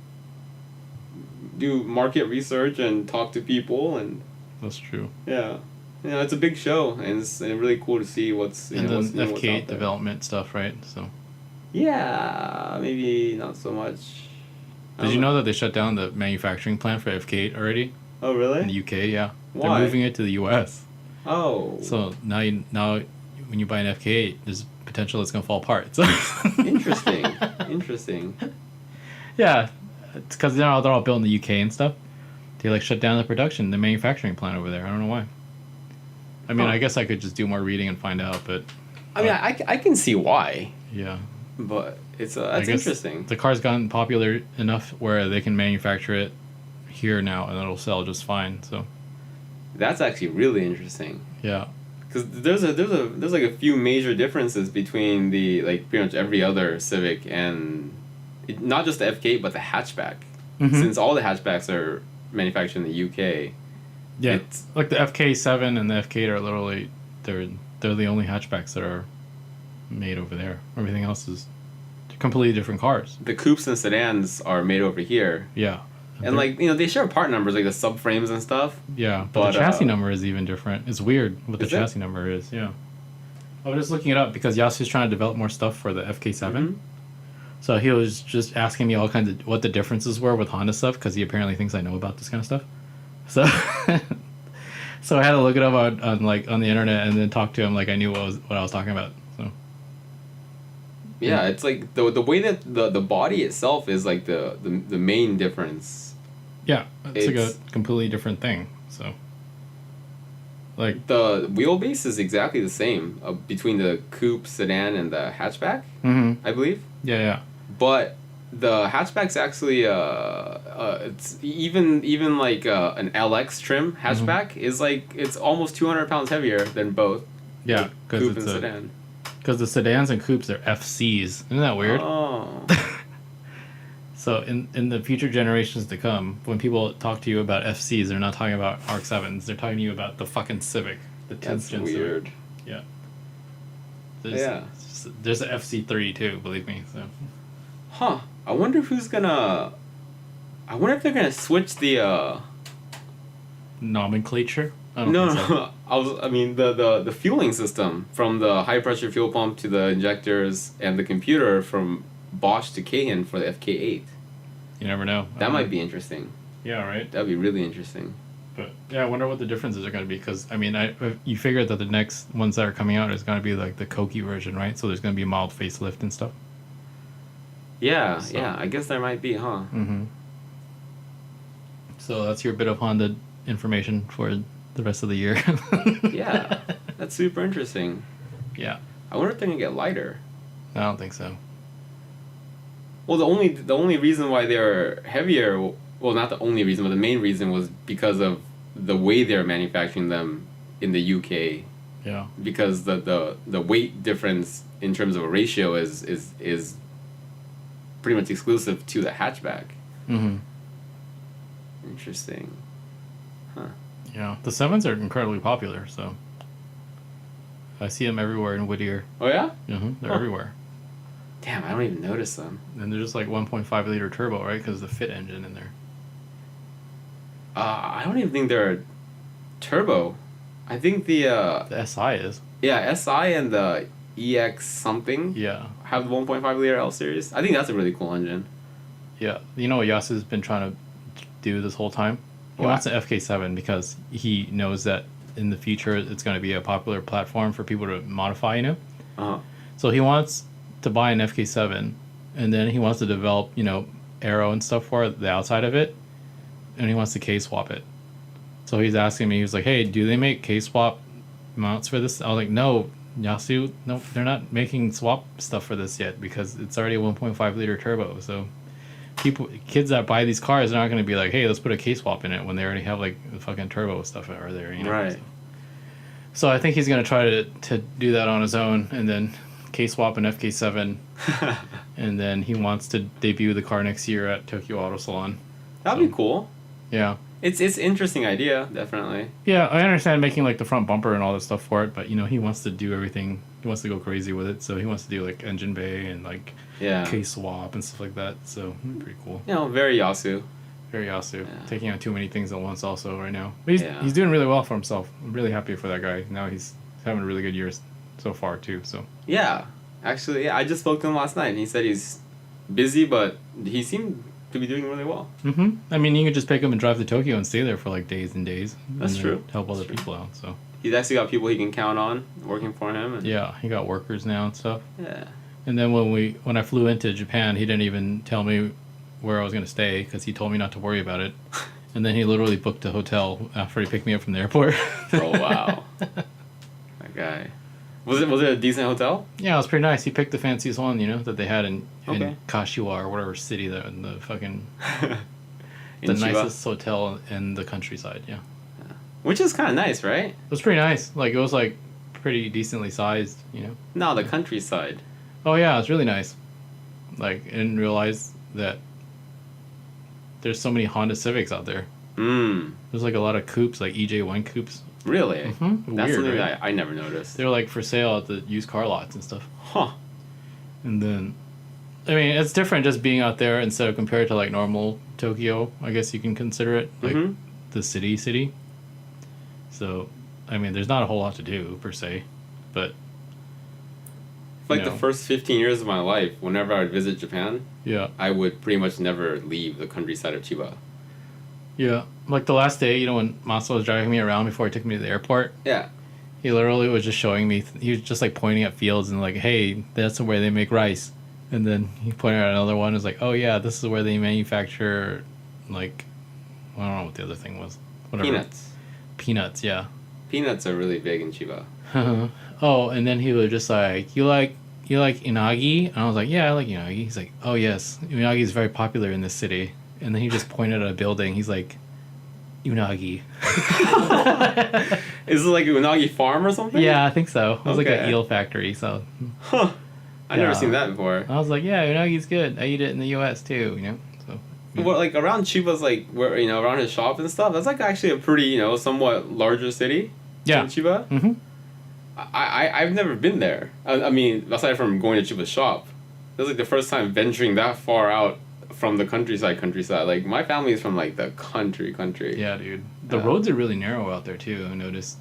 do market research and talk to people, and
That's true.
yeah. It's a big show, and it's really cool to see what's
And then
what's out
FK
there.
development stuff, right? So.
Yeah, maybe not so much.
Did you know that they shut down the manufacturing plant for FK already
Oh really?
in the UK? Yeah.
Why?
They're moving it to the US.
Oh.
So now when you buy an FK8, there's potential it's gonna fall apart. So.
Interesting. Interesting.
Yeah, it's because they're all built in the UK and stuff. They like shut down the production, the manufacturing plant over there. I don't know why. I mean,
Huh.
I guess I could just do more reading and find out, but
I mean, I can see why,
yeah,
but it's
I
that's
guess
interesting.
The car's gotten popular enough where they can manufacture it here now, and it'll sell just fine. So
That's actually really interesting.
yeah,
Because there's like a few major differences between the like pretty much every other Civic and not just the FK but the hatchback.
Mhm.
Since all the hatchbacks are manufactured in the UK.
yeah.
It's-
Like the FK7 and the FK8 are literally they're the only hatchbacks that are made over there. Everything else is completely different cars.
The coupes and sedans are made over here,
Yeah,
and like they share part numbers like the subframes and stuff.
yeah,
But,
but the chassis number is even different. It's weird what the
Is it?
chassis number is. Yeah, I was just looking it up because Yasu's trying to develop more stuff for the FK7.
Mhm.
So he was just asking me all kinds of what the differences were with Honda stuff because he apparently thinks I know about this kind of stuff. So, so I had to look it up on the internet and then talk to him like I knew what I was talking about. So
Yeah, it's like the way that the body itself is like the main difference.
yeah, it's like
It's-
a completely different thing. So like
The wheelbase is exactly the same between the coupe, sedan, and the hatchback, I believe.
yeah.
But the hatchback's actually it's even like an LX trim hatchback is like it's almost 200 pounds heavier than both.
Yeah,
the coupe
because
and sedan.
the sedans and coupes are FCs. Isn't that weird?
Oh.
So in the future generations to come, when people talk to you about FCs, they're not talking about ARC-7s. They're talking to you about the fucking Civic, the 10th
That's
gen
weird.
Civic. Yeah.
Yeah.
There's an FC3 too, believe me. So
Huh. I wonder who's gonna I wonder if they're gonna switch the.
Nomenclature? I don't
No,
think so.
I mean the fueling system from the high pressure fuel pump to the injectors and the computer from Bosch to Kagan for the FK8.
You never know.
That might be interesting.
Yeah, right?
That'd be really interesting.
But yeah, I wonder what the differences are going to be because, I mean, you figure that the next ones that are coming out is going to be like the Koki version, right? So there's going to be a mild facelift and stuff.
Yeah,
So-
yeah. I guess there might be, huh?
Mm-hmm. So that's your bit of Honda information for the rest of the year.
Yeah, that's super interesting.
Yeah.
I wonder if they're gonna get lighter.
I don't think so.
Well, the only reason why they're heavier, well, not the only reason, but the main reason was because of the way they're manufacturing them in the UK.
Yeah.
Because the weight difference in terms of a ratio is pretty much exclusive to the hatchback.
Mm-hmm.
Interesting. Huh.
Yeah. The 7s are incredibly popular, so I see them everywhere in Whittier.
Oh yeah?
Mm-hmm. They're
Huh.
everywhere.
Damn, I don't even notice them.
And they're just like 1.5 liter turbo, right? Because the fit engine in there.
I don't even think they're turbo. I think the
The SI is.
yeah, SI and the EX something
Yeah.
have the 1.5 liter L series. I think that's a really cool engine.
Yeah. You know what Yasu's been trying to do this whole time? He
What?
wants an FK7 because he knows that in the future it's going to be a popular platform for people to modify, you know?
Uh-huh.
So he wants to buy an FK7 and then he wants to develop, you know, aero and stuff for the outside of it and he wants to K-swap it. So he's asking me, he was like, hey, do they make K-swap mounts for this? I was like, no, Yasu, no, they're not making swap stuff for this yet because it's already a 1.5 liter turbo. So kids that buy these cars are not going to be like, hey, let's put a K-swap in it when they already have like the fucking turbo stuff are there, you know?
Right.
So I think he's going to try to do that on his own and then K-swap an FK7 and then he wants to debut the car next year at Tokyo Auto Salon.
That'd be cool.
Yeah.
It's interesting idea, definitely.
Yeah, I understand making like the front bumper and all that stuff for it, but you know, he wants to do everything. He wants to go crazy with it, so he wants to do like engine bay and like
Yeah.
K-swap and stuff like that. So pretty cool.
You know, very Yasu.
Very Yasu.
Yeah.
Taking on too many things at once also right now. But
Yeah.
he's doing really well for himself. I'm really happy for that guy. Now he's having a really good year so far too. So
Yeah. Actually, yeah, I just spoke to him last night and he said he's busy, but he seemed to be doing really well.
I mean, you can just pick him and drive to Tokyo and stay there for like days and days.
That's
and
true.
Help
That's
other
true.
people out. So
He's actually got people he can count on working for him. And
yeah, he got workers now and stuff.
Yeah.
And then when I flew into Japan, he didn't even tell me where I was going to stay because he told me not to worry about it. And then he literally booked a hotel after he picked me up from the airport.
Oh wow. That guy. Was it a decent hotel?
Yeah, it was pretty nice. He picked the fanciest one, you know, that they had in
Okay.
Kashiwa or whatever city that in the fucking
In
the
Chiba?
nicest hotel in the countryside. Yeah,
Which is kind of nice, right?
it was pretty nice. Like it was like pretty decently sized, you know.
No, the countryside.
Oh yeah, it was really nice. Like I didn't realize that there's so many Honda Civics out there. There's like a lot of coupes, like EJ1 coupes.
Really?
Mm-hmm.
That's
Weird,
something
right?
that I never noticed.
They're like for sale at the used car lots and stuff.
Huh.
And then, I mean, it's different just being out there instead of compared to like normal Tokyo. I guess you can consider it like
Mhm.
the city. So, I mean, there's not a whole lot to do per se, but
Like
you
the
know,
first 15 years of my life, whenever I would visit Japan,
yeah,
I would pretty much never leave the countryside of Chiba.
yeah. Like the last day, you know, when Masa was driving me around before he took me to the airport,
Yeah.
he literally was just showing me. He was just like pointing at fields and like, hey, that's where they make rice. And then he pointed at another one. And was like, oh yeah, this is where they manufacture, like, I don't know what the other thing was. Whatever.
Peanuts.
Peanuts, yeah.
Peanuts are really big in Chiba.
Oh, and then he was just like, you like unagi? And I was like, yeah, I like unagi. He's like, oh yes, unagi is very popular in this city. And then he just pointed at a building. He's like, unagi.
Is it like a Unagi farm or something?
Yeah, I think so. It was like an
Okay.
eel factory. So
Huh. I've
Yeah.
never seen that before.
I was like, yeah, unagi's good. I eat it in the U.S. too, you know. So yeah.
Well, like around Chiba's, like where around his shop and stuff. That's like actually a pretty somewhat larger city.
Yeah.
In Chiba.
Mm-hmm.
I've never been there. I mean, aside from going to Chiba's shop, this is like the first time venturing that far out from the countryside. Like, my family is from, like, the country.
Yeah, dude. The roads are really narrow out there, too, I noticed.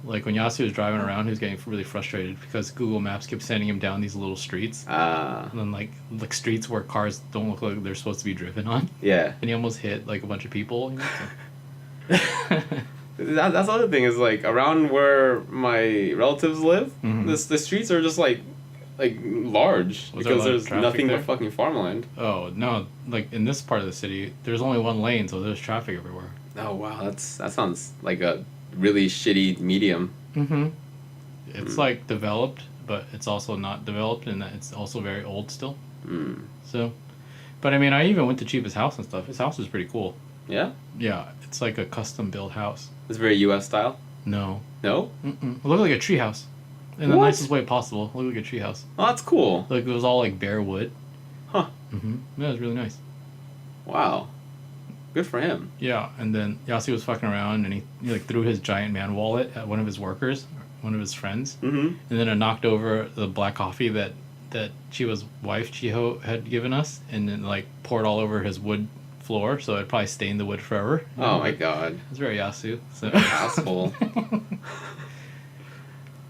Like, when Yasu was driving around, he was getting really frustrated because Google Maps kept sending him down these little streets. And then, like streets where cars don't look like they're supposed to be driven on.
Yeah.
And he almost hit, like, a bunch of people. You know, so.
That's the other thing is, like, around where my relatives live, the streets are just, like large because there's nothing but fucking farmland.
Oh, no. Like, in this part of the city, there's only one lane, so there's traffic everywhere.
Oh, wow. That sounds like a really shitty medium.
It's, like, developed, but it's also not developed, and it's also very old still. So, but, I mean, I even went to Chiba's house and stuff. His house is pretty cool.
Yeah?
Yeah. It's like a custom-built house.
It's very U.S. style?
No.
No?
It looked like a treehouse. In the nicest way possible. It looked like a treehouse.
Oh, that's cool.
Like, it was all, like, bare wood.
Huh.
Yeah, it was really nice.
Wow. Good for him.
Yeah, and then Yasi was fucking around, and he like, threw his giant man wallet at one of his workers, one of his friends. And then it knocked over the black coffee that Chiho's wife, Chiho, had given us, and then, like, poured all over his wood floor, so it probably stained the wood forever.
Oh, my God.
It's very Yasu. So.
Asshole.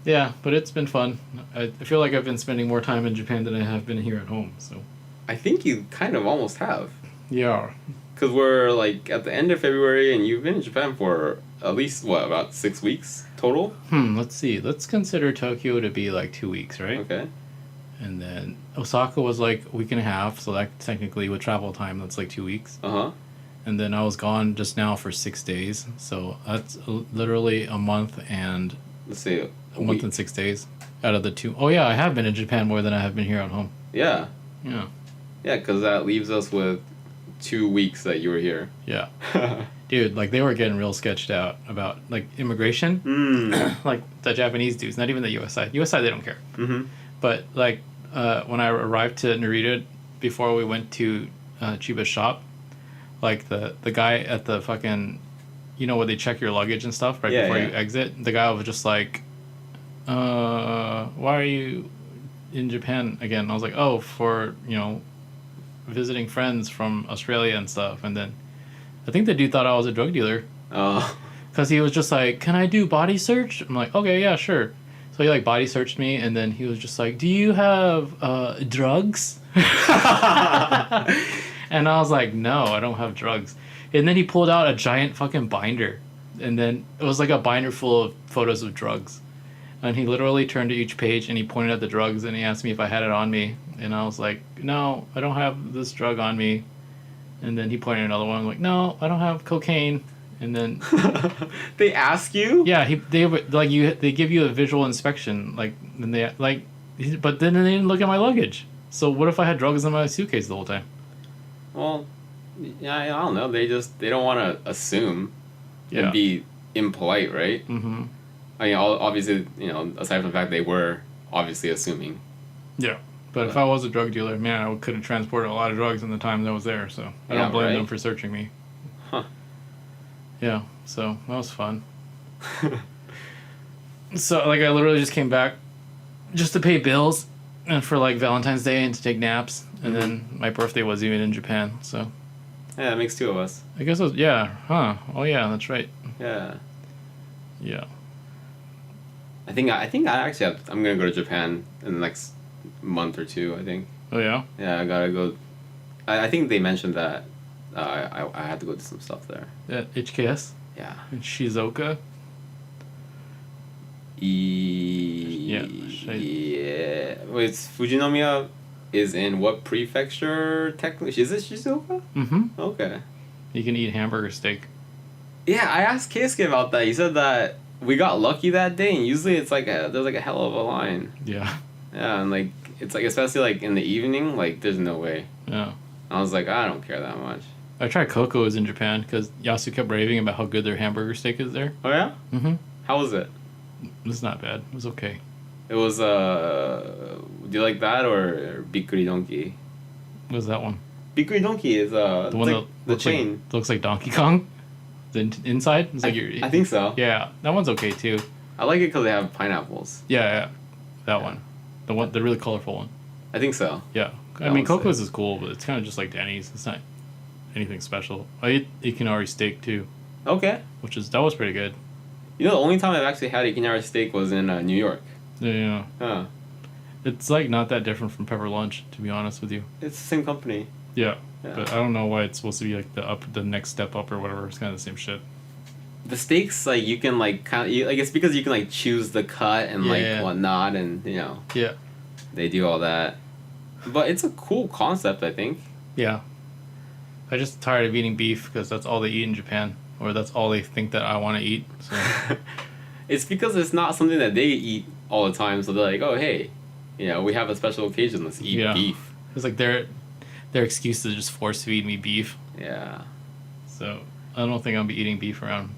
Yeah, but it's been fun. I feel like I've been spending more time in Japan than I have been here at home, so.
I think you kind of almost have.
Yeah.
Because we're, like, at the end of February, and you've been in Japan for at least, about 6 weeks total?
Let's see. Let's consider Tokyo to be, like, 2 weeks, right?
Okay.
And then Osaka was, like, a week and a half, so that technically, with travel time, that's, like, 2 weeks. And then I was gone just now for 6 days, so that's literally a month and...
Let's see.
A month and 6 days out of the 2. Oh, yeah, I have been in Japan more than I have been here at home.
Yeah.
Yeah.
Yeah, because that leaves us with 2 weeks that you were here.
Yeah. Dude, like, they were getting real sketched out about, like, immigration. Like, the Japanese dudes, not even the US side. US side, they don't care. But, like, when I arrived to Narita, before we went to Chiba's shop, like, the guy at the fucking, you know, where they check your luggage and stuff before you exit, the guy was just like, why are you in Japan again? And I was like, oh, for, you know, visiting friends from Australia and stuff. And then I think the dude thought I was a drug dealer. Oh. Because he was just like, can I do body search? I'm like, okay, yeah, sure. So he, like, body searched me, and then he was just like, do you have drugs? And I was like, no, I don't have drugs. And then he pulled out a giant fucking binder. And then it was like a binder full of photos of drugs. And he literally turned to each page and he pointed at the drugs and he asked me if I had it on me. And I was like, no, I don't have this drug on me. And then he pointed at another one. I'm like, no, I don't have cocaine. And then
they ask you?
Yeah, they give you a visual inspection, like, and they like, but then they didn't look at my luggage. So what if I had drugs in my suitcase the whole time?
Well, yeah, I don't know. They don't want to assume and be impolite, right? I mean, obviously, you know, aside from the fact they were obviously assuming.
Yeah. But if I was a drug dealer, man, I could have transported a lot of drugs in the time that I was there, so I don't blame them for searching me.
Huh.
Yeah, so that was fun. So, like, I literally just came back just to pay bills and for, like, Valentine's Day and to take naps. And then my birthday was even in Japan, so.
Yeah, that makes 2 of us.
I guess it was, yeah, huh. Oh, yeah, that's right.
Yeah.
Yeah.
I think I actually I'm going to go to Japan in the next month or 2, I think.
Oh, yeah?
Yeah, I gotta go. I think they mentioned that I had to go do some stuff there.
At HKS?
Yeah.
In Shizuoka?
Yeah. Wait, Fujinomiya is in what prefecture technically? Is it Shizuoka? Okay.
You can eat hamburger steak.
Yeah, I asked Keisuke about that. He said that we got lucky that day, and usually it's like there's like a hell of a line.
Yeah.
Yeah, and like it's like especially like in the evening, like there's no way.
Yeah.
I was like, I don't care that much.
I tried Coco's in Japan because Yasu kept raving about how good their hamburger steak is there.
Oh yeah? How was it?
It was not bad. It was okay.
It was do you like that or Bikkuri Donkey?
What was that one?
Bikkuri Donkey is
the one
like
that
the chain.
Looks like Donkey Kong. The inside. It's like
I think so.
Yeah, that one's okay too.
I like it because they have pineapples.
Yeah, that one. The really colorful one.
I think so.
Yeah, I mean, Coco's is cool, but it's kind of just like Denny's. It's not anything special. I ate Ikinari steak too,
Okay.
that was pretty good.
You know, the only time I've actually had Ikinari steak was in New York.
Yeah.
Huh.
It's like not that different from Pepper Lunch, to be honest with you.
It's the same company.
Yeah.
Yeah.
But I don't know why it's supposed to be like the next step up or whatever. It's kind of the same shit.
The steaks, like, you can, like, kind of... Like, it's because you can, like, choose the cut and, like, whatnot, and, you know...
Yeah.
They do all that. But it's a cool concept, I think.
Yeah. I'm just tired of eating beef because that's all they eat in Japan. Or that's all they think that I want to eat. So.
It's because it's not something that they eat all the time, so they're like, oh, hey, you know, we have a special occasion, let's eat beef.
It's like their excuse to just force feed me beef.
Yeah.
So I don't think I'll be eating beef around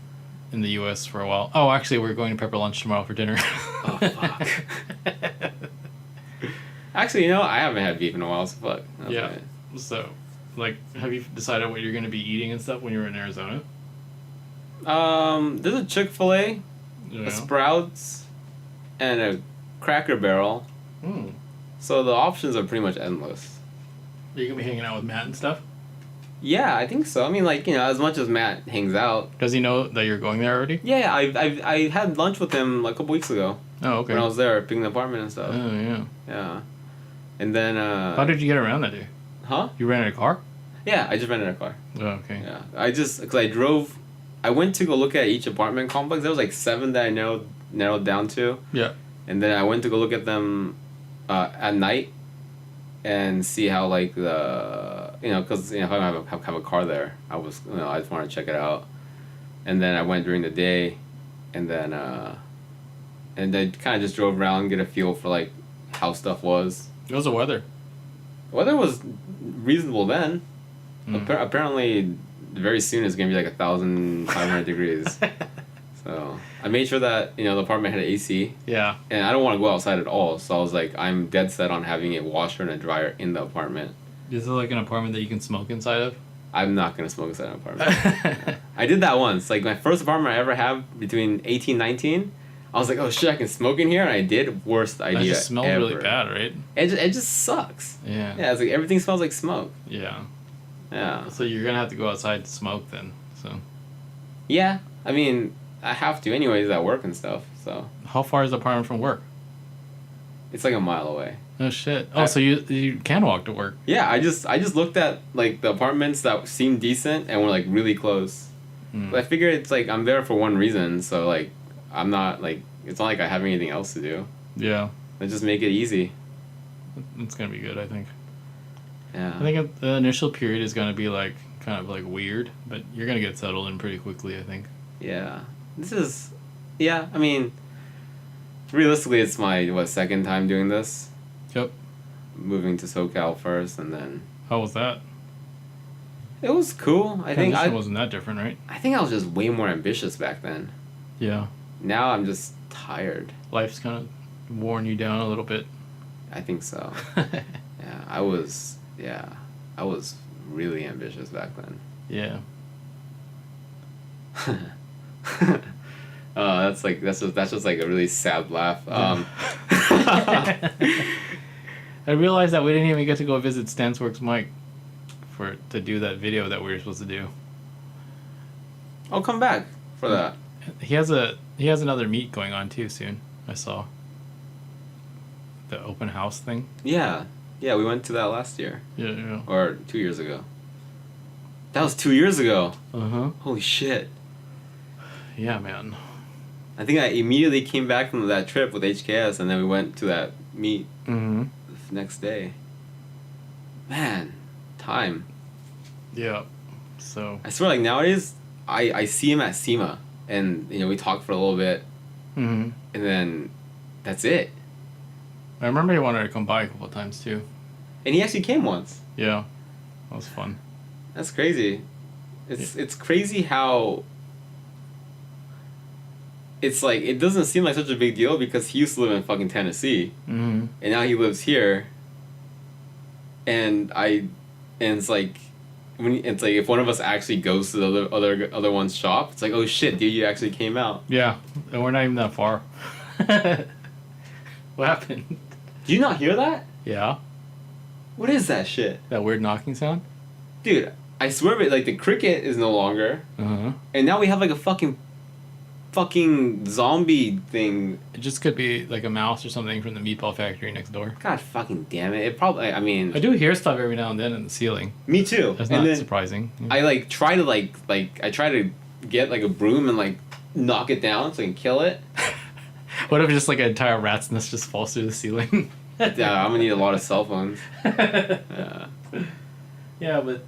in the U.S. for a while. Oh, actually, we're going to Pepper Lunch tomorrow for dinner.
Oh, fuck. Actually, you know, I haven't had beef in a while, so fuck. That's
yeah.
right.
So, like, have you decided what you're going to be eating and stuff when you're in Arizona?
There's a Chick-fil-A, a Sprouts, and a Cracker Barrel.
Hmm.
So the options are pretty much endless.
Are you going to be hanging out with Matt and stuff?
Yeah, I think so. I mean, like, you know, as much as Matt hangs out.
Does he know that you're going there already?
Yeah, I had lunch with him like a couple weeks ago.
Oh, okay.
When I was there picking the apartment and stuff.
Oh, yeah.
Yeah. And then,
How did you get around that day?
Huh?
You rented a car?
Yeah, I just rented a car.
Oh, okay.
Yeah. I went to go look at each apartment complex. There was like 7 that I narrowed down to.
Yeah.
And then I went to go look at them at night and see how, like, because, you know, if I have a car there, I just want to check it out. And then I went during the day, and then kind of just drove around, get a feel for, like, how stuff was.
How's the weather?
The weather was reasonable then. Apparently, very soon it's going to be like 1,500 degrees. So I made sure that, you know, the apartment had AC.
Yeah.
And I don't want to go outside at all. So I was like, I'm dead set on having a washer and a dryer in the apartment.
Is it like an apartment that you can smoke inside of?
I'm not going to smoke inside an apartment. I did that once. Like, my first apartment I ever had between 18 and 19, I was like, oh shit, I can smoke in here? And I did. Worst idea ever.
That just smells really bad, right?
It just sucks.
Yeah.
Yeah, it's like everything smells like smoke.
Yeah.
Yeah.
So you're going to have to go outside to smoke then, so.
Yeah. I mean, I have to anyways at work and stuff, so.
How far is the apartment from work?
It's like a mile away.
Oh shit. Oh, so you can walk to work.
Yeah, I just looked at, like, the apartments that seemed decent and were, like, really close. But I figured it's like I'm there for one reason, so, like, I'm not, like, it's not like I have anything else to do.
Yeah.
Let's just make it easy.
It's going to be good, I think.
Yeah.
I think the initial period is going to be, like, kind of, like, weird, but you're going to get settled in pretty quickly, I think.
Yeah. I mean, realistically, it's my, second time doing this?
Yep.
Moving to SoCal first, and then...
How was that?
It was cool. I think
wasn't that different, right?
I think I was just way more ambitious back then.
Yeah.
Now I'm just tired.
Life's kind of worn you down a little bit.
I think so. Yeah, I was really ambitious back then.
Yeah.
That's just like a really sad laugh.
I realized that we didn't even get to go visit Stansworks Mike to do that video that we were supposed to do.
I'll come back for that.
He has another meet going on too soon. I saw the open house thing.
Yeah, we went to that last year.
Yeah.
Or 2 years ago. That was 2 years ago.
Uh-huh.
Holy shit.
Yeah, man.
I think I immediately came back from that trip with HKS, and then we went to that meet the next day. Man, time.
Yeah. So.
I swear, like, nowadays, I see him at SEMA, and, you know, we talk for a little bit, and then that's it.
I remember he wanted to come by a couple of times, too.
And he actually came once.
Yeah. That was fun.
That's crazy. It's crazy how... It's like, it doesn't seem like such a big deal because he used to live in fucking Tennessee. And now he lives here. And it's like, if one of us actually goes to the other one's shop, it's like, oh shit, dude, you actually came out.
Yeah. And we're not even that far. What happened?
Do you not hear that?
Yeah.
What is that shit?
That weird knocking sound?
Dude, I swear, but like the cricket is no longer.
Uh-huh.
And now we have like a fucking zombie thing.
It just could be like a mouse or something from the meatball factory next door.
God fucking damn it. It probably, I mean...
I do hear stuff every now and then in the ceiling.
Me too.
That's
and
not
then
surprising. Yeah.
I like try to I try to get like a broom and like knock it down so I can kill it.
What if just like an entire rat's nest just falls through the ceiling?
Yeah, I'm gonna need a lot of cell phones. Yeah.
Yeah, but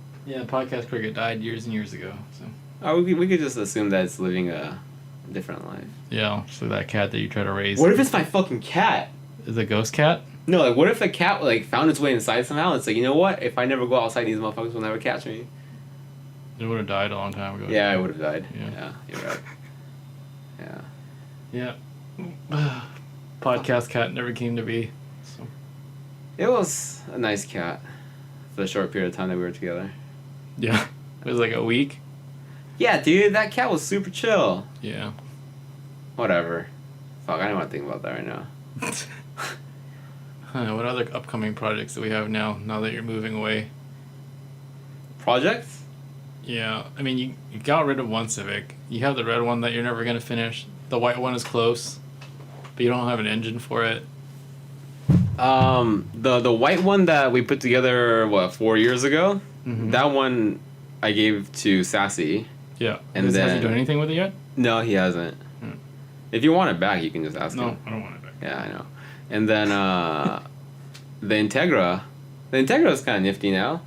podcast cricket died years and years ago. So.
Oh, we could just assume that it's living a different life.
Yeah, so that cat that you try to raise.
What if it's my fucking cat?
Is it a ghost cat?
No, like what if the cat like found its way inside somehow? It's like, you know what? If I never go outside, these motherfuckers will never catch me.
It would have died a long time ago.
Yeah, I would have died.
Yeah.
Yeah, you're right. Yeah.
Yeah. Podcast cat never came to be. So.
It was a nice cat for the short period of time that we were together.
Yeah. It was like a week.
Yeah, dude, that cat was super chill.
Yeah.
Whatever. Fuck, I don't want to think about that right now.
What other upcoming projects do we have now that you're moving away?
Projects?
Yeah. I mean, you got rid of one Civic. You have the red one that you're never going to finish. The white one is close, but you don't have an engine for it.
The white one that we put together, 4 years ago?
Mm-hmm.
That one I gave to Sassy.
Yeah.
And
has
then...
he done anything with it yet?
No, he hasn't.
Hmm.
If you want it back, you can just ask him.
No, I don't want it back.
Yeah, I know. And then, the Integra. The Integra is kind of nifty now.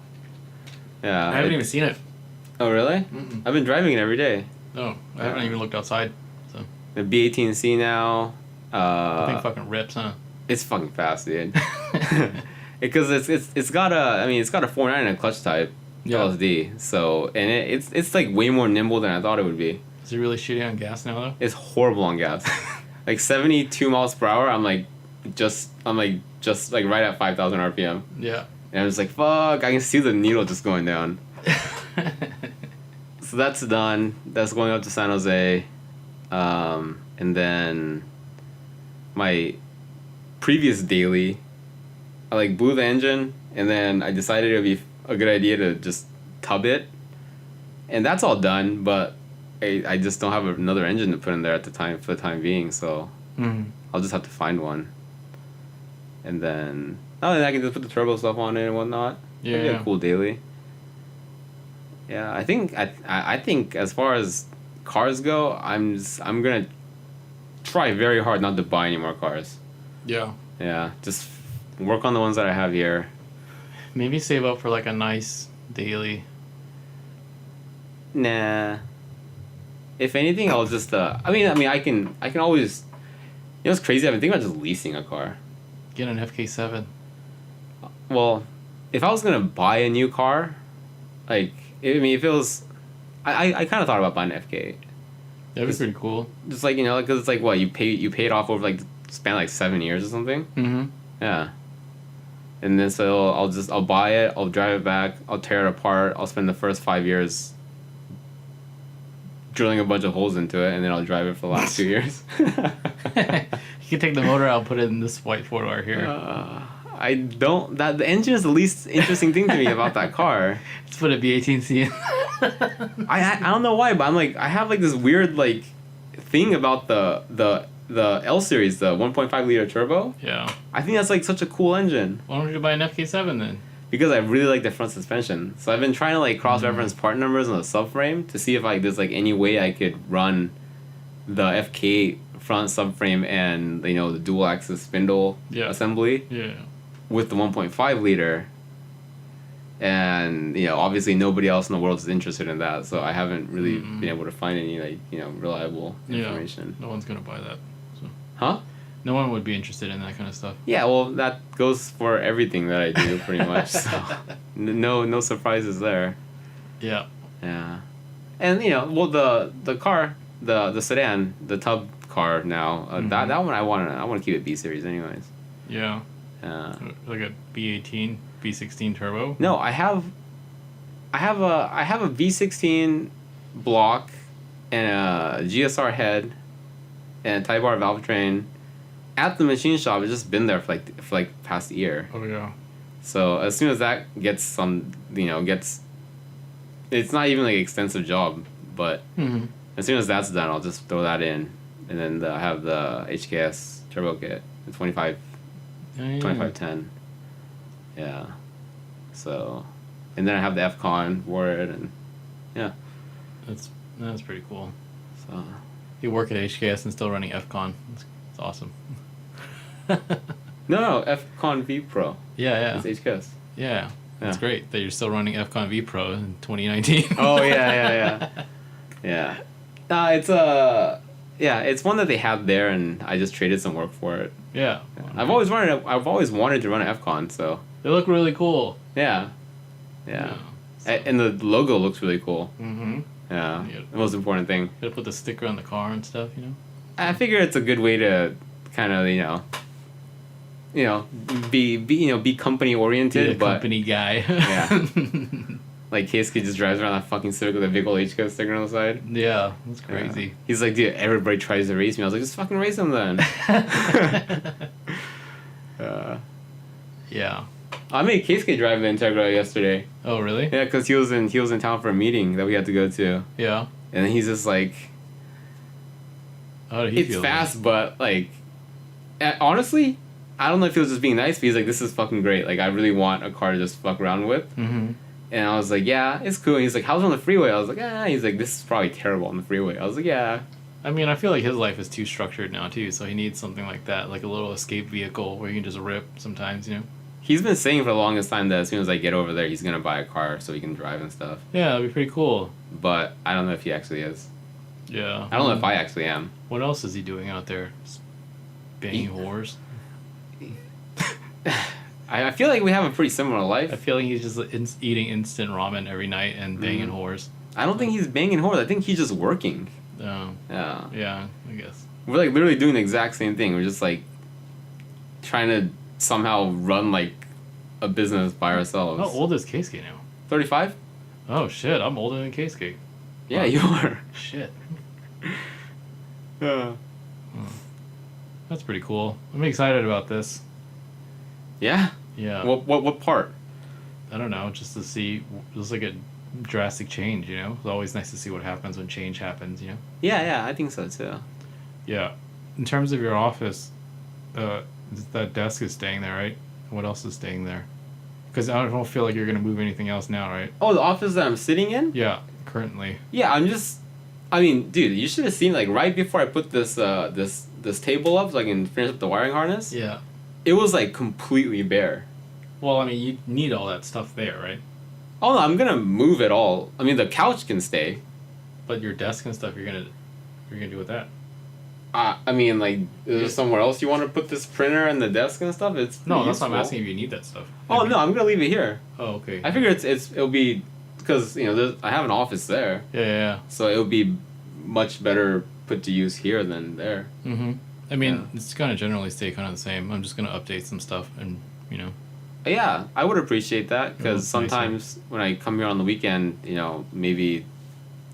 Yeah.
I haven't even seen it.
Oh, really?
Mm-mm.
I've been driving it every day.
No, I haven't even looked outside. So
The B18C now.
I think fucking rips, huh?
It's fucking fast, dude. Because it's got a 4.9 and a clutch type LSD. So and it's like way more nimble than I thought it would be.
Is it really shitty on gas now though?
It's horrible on gas. Like 72 miles per hour. I'm just right at 5,000 RPM.
Yeah.
And I'm just like, fuck, I can see the needle just going down. So that's done. That's going up to San Jose. And then my previous daily, I blew the engine, and then I decided it would be a good idea to just tub it. And that's all done, but I just don't have another engine to put in there for the time being, so I'll just have to find one. And then I can just put the turbo stuff on it and whatnot.
Yeah.
It'd be a cool daily. Yeah, I think as far as cars go, I'm gonna try very hard not to buy any more cars.
Yeah.
Yeah, just work on the ones that I have here.
Maybe save up for a nice daily.
Nah. If anything, I'll just I mean I can always. You know what's crazy? I've been thinking about just leasing a car.
Get an FK7.
Well, if I was gonna buy a new car, if it was, I kind of thought about buying an FK8.
That'd be pretty cool.
Just because it's what you pay it off over the span 7 years or something.
Mm-hmm.
Yeah. And then so I'll buy it, I'll drive it back, I'll tear it apart, I'll spend the first 5 years drilling a bunch of holes into it, and then I'll drive it for the last 2 years.
You can take the motor out, put it in this white 4-door here.
I don't. The engine is the least interesting thing to me about that car.
Let's put a B18C in.
I don't know why, but I have this weird thing about the L series, the 1.5 liter turbo.
Yeah.
I think that's such a cool engine.
Why don't you buy an FK7 then?
Because I really like the front suspension. So I've been trying to cross-reference part numbers on the subframe to see if there's any way I could run the FK front subframe and the dual axis spindle assembly with the 1.5 liter. And obviously nobody else in the world is interested in that, so I haven't really been able to find any reliable information.
No one's gonna buy that. So.
Huh?
No one would be interested in that kind of stuff.
Yeah, well, that goes for everything that I do, pretty much. So, no surprises there.
Yeah.
Yeah, and the car, the sedan, the tub car now, that one I want to keep it B series anyways.
Yeah. Like a B18, B16 turbo.
No, I have a V16 block and a GSR head and a Type R valve train. At the machine shop, it's just been there for past year.
Oh yeah.
So as soon as that gets it's not even like an extensive job, but as soon as that's done, I'll just throw that in, and then I have the HKS turbo kit, the 2510. Yeah. So, and then I have the FCon for it, and yeah.
That's pretty cool.
So
You work at HKS and still running FCon. It's awesome.
no, FCon V Pro.
Yeah.
It's HKS.
Yeah. It's great that you're still running FCon V Pro in 2019.
Oh yeah. It's it's one that they have there, and I just traded some work for it.
Yeah.
I've always wanted to run an FCon, so
they look really cool.
Yeah. And the logo looks really cool.
Mm-hmm.
Yeah. The most important thing.
Gotta put the sticker on the car and stuff, you know?
I figure it's a good way to kind of, be company oriented.
Be a company guy.
Yeah. Like Keisuke just drives around that fucking Civic with a big old HK sticker on the side.
Yeah, that's crazy.
Yeah. He's like, dude, everybody tries to race me. I was like, just fucking race them then.
Yeah.
I made Keisuke drive the Integra yesterday.
Oh, really?
Yeah, because he was in town for a meeting that we had to go to.
Yeah.
And then he's just like,
how did he feel?
It's fast, but like, honestly, I don't know if he was just being nice, but he's like, this is fucking great. Like, I really want a car to just fuck around with.
Mm-hmm.
And I was like, yeah, it's cool. And he's like, how's it on the freeway? I was like, He's like, this is probably terrible on the freeway. I was like, yeah.
I mean, I feel like his life is too structured now, too, so he needs something like that, like a little escape vehicle where you can just rip sometimes, you know?
He's been saying for the longest time that as soon as I get over there, he's going to buy a car so he can drive and stuff.
Yeah, that'd be pretty cool. But
I don't know if he actually is.
Yeah.
I don't know if I actually am.
What else is he doing out there? Just banging whores?
I feel like we have a pretty similar life.
I feel like he's just eating instant ramen every night and banging whores.
I don't think he's banging whores. I think he's just working.
Oh.
Yeah.
Yeah, I guess.
We're like literally doing the exact same thing. We're just like trying to somehow run like a business by ourselves.
How old is Keisuke now?
35?
Oh shit, I'm older than Keisuke.
Yeah, wow. You are.
Shit.
Yeah.
That's pretty cool. I'm excited about this.
Yeah?
Yeah.
What part?
I don't know, just to see, just like a drastic change, you know? It's always nice to see what happens when change happens, you know?
Yeah, I think so too.
Yeah. In terms of your office, that desk is staying there, right? What else is staying there? Because I don't feel like you're going to move anything else now, right?
Oh, the office that I'm sitting in?
Yeah, currently.
Yeah, I mean, dude, you should have seen, like, right before I put this table up so I can finish up the wiring harness.
Yeah.
It was, like, completely bare.
Well, I mean, you need all that stuff there, right?
Oh, no, I'm gonna move it all. I mean, the couch can stay.
But your desk and stuff, you're gonna do with that?
I mean, like, is there somewhere else you want to put this printer and the desk and stuff?
No, that's why I'm asking if you need that stuff.
Oh, no, I'm gonna leave it here.
Oh, okay.
I figure it'll be, because, I have an office there.
Yeah.
So it'll be much better put to use here than there.
Mm-hmm. I mean, it's gonna generally stay kind of the same. I'm just gonna update some stuff and,
Yeah, I would appreciate that, because sometimes when I come here on the weekend, maybe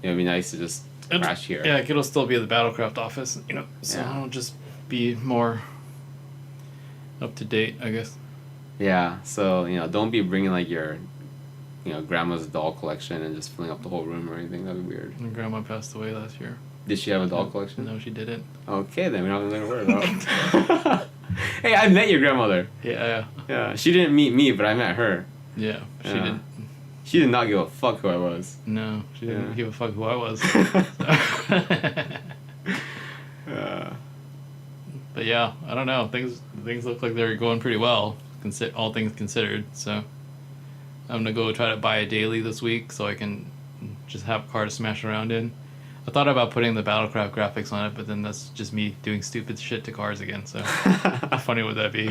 it'd be nice to just crash here.
Yeah, it'll still be at the Battlecraft office, so I'll just be more up to date, I guess.
Yeah, so, don't be bringing, like, your, grandma's doll collection and just filling up the whole room or anything. That'd be weird.
My grandma passed away last year.
Did she have a doll collection?
No, she didn't.
Okay, then we don't have anything to worry about. Hey, I met your grandmother.
Yeah.
Yeah, she didn't meet me, but I met her.
Yeah, she didn't.
She did not give a fuck who I was.
No, she didn't give a fuck who I was. But yeah, I don't know. Things look like they're going pretty well, all things considered. So I'm gonna go try to buy a daily this week so I can just have a car to smash around in. I thought about putting the Battlecraft graphics on it, but then that's just me doing stupid shit to cars again. So how funny would that be?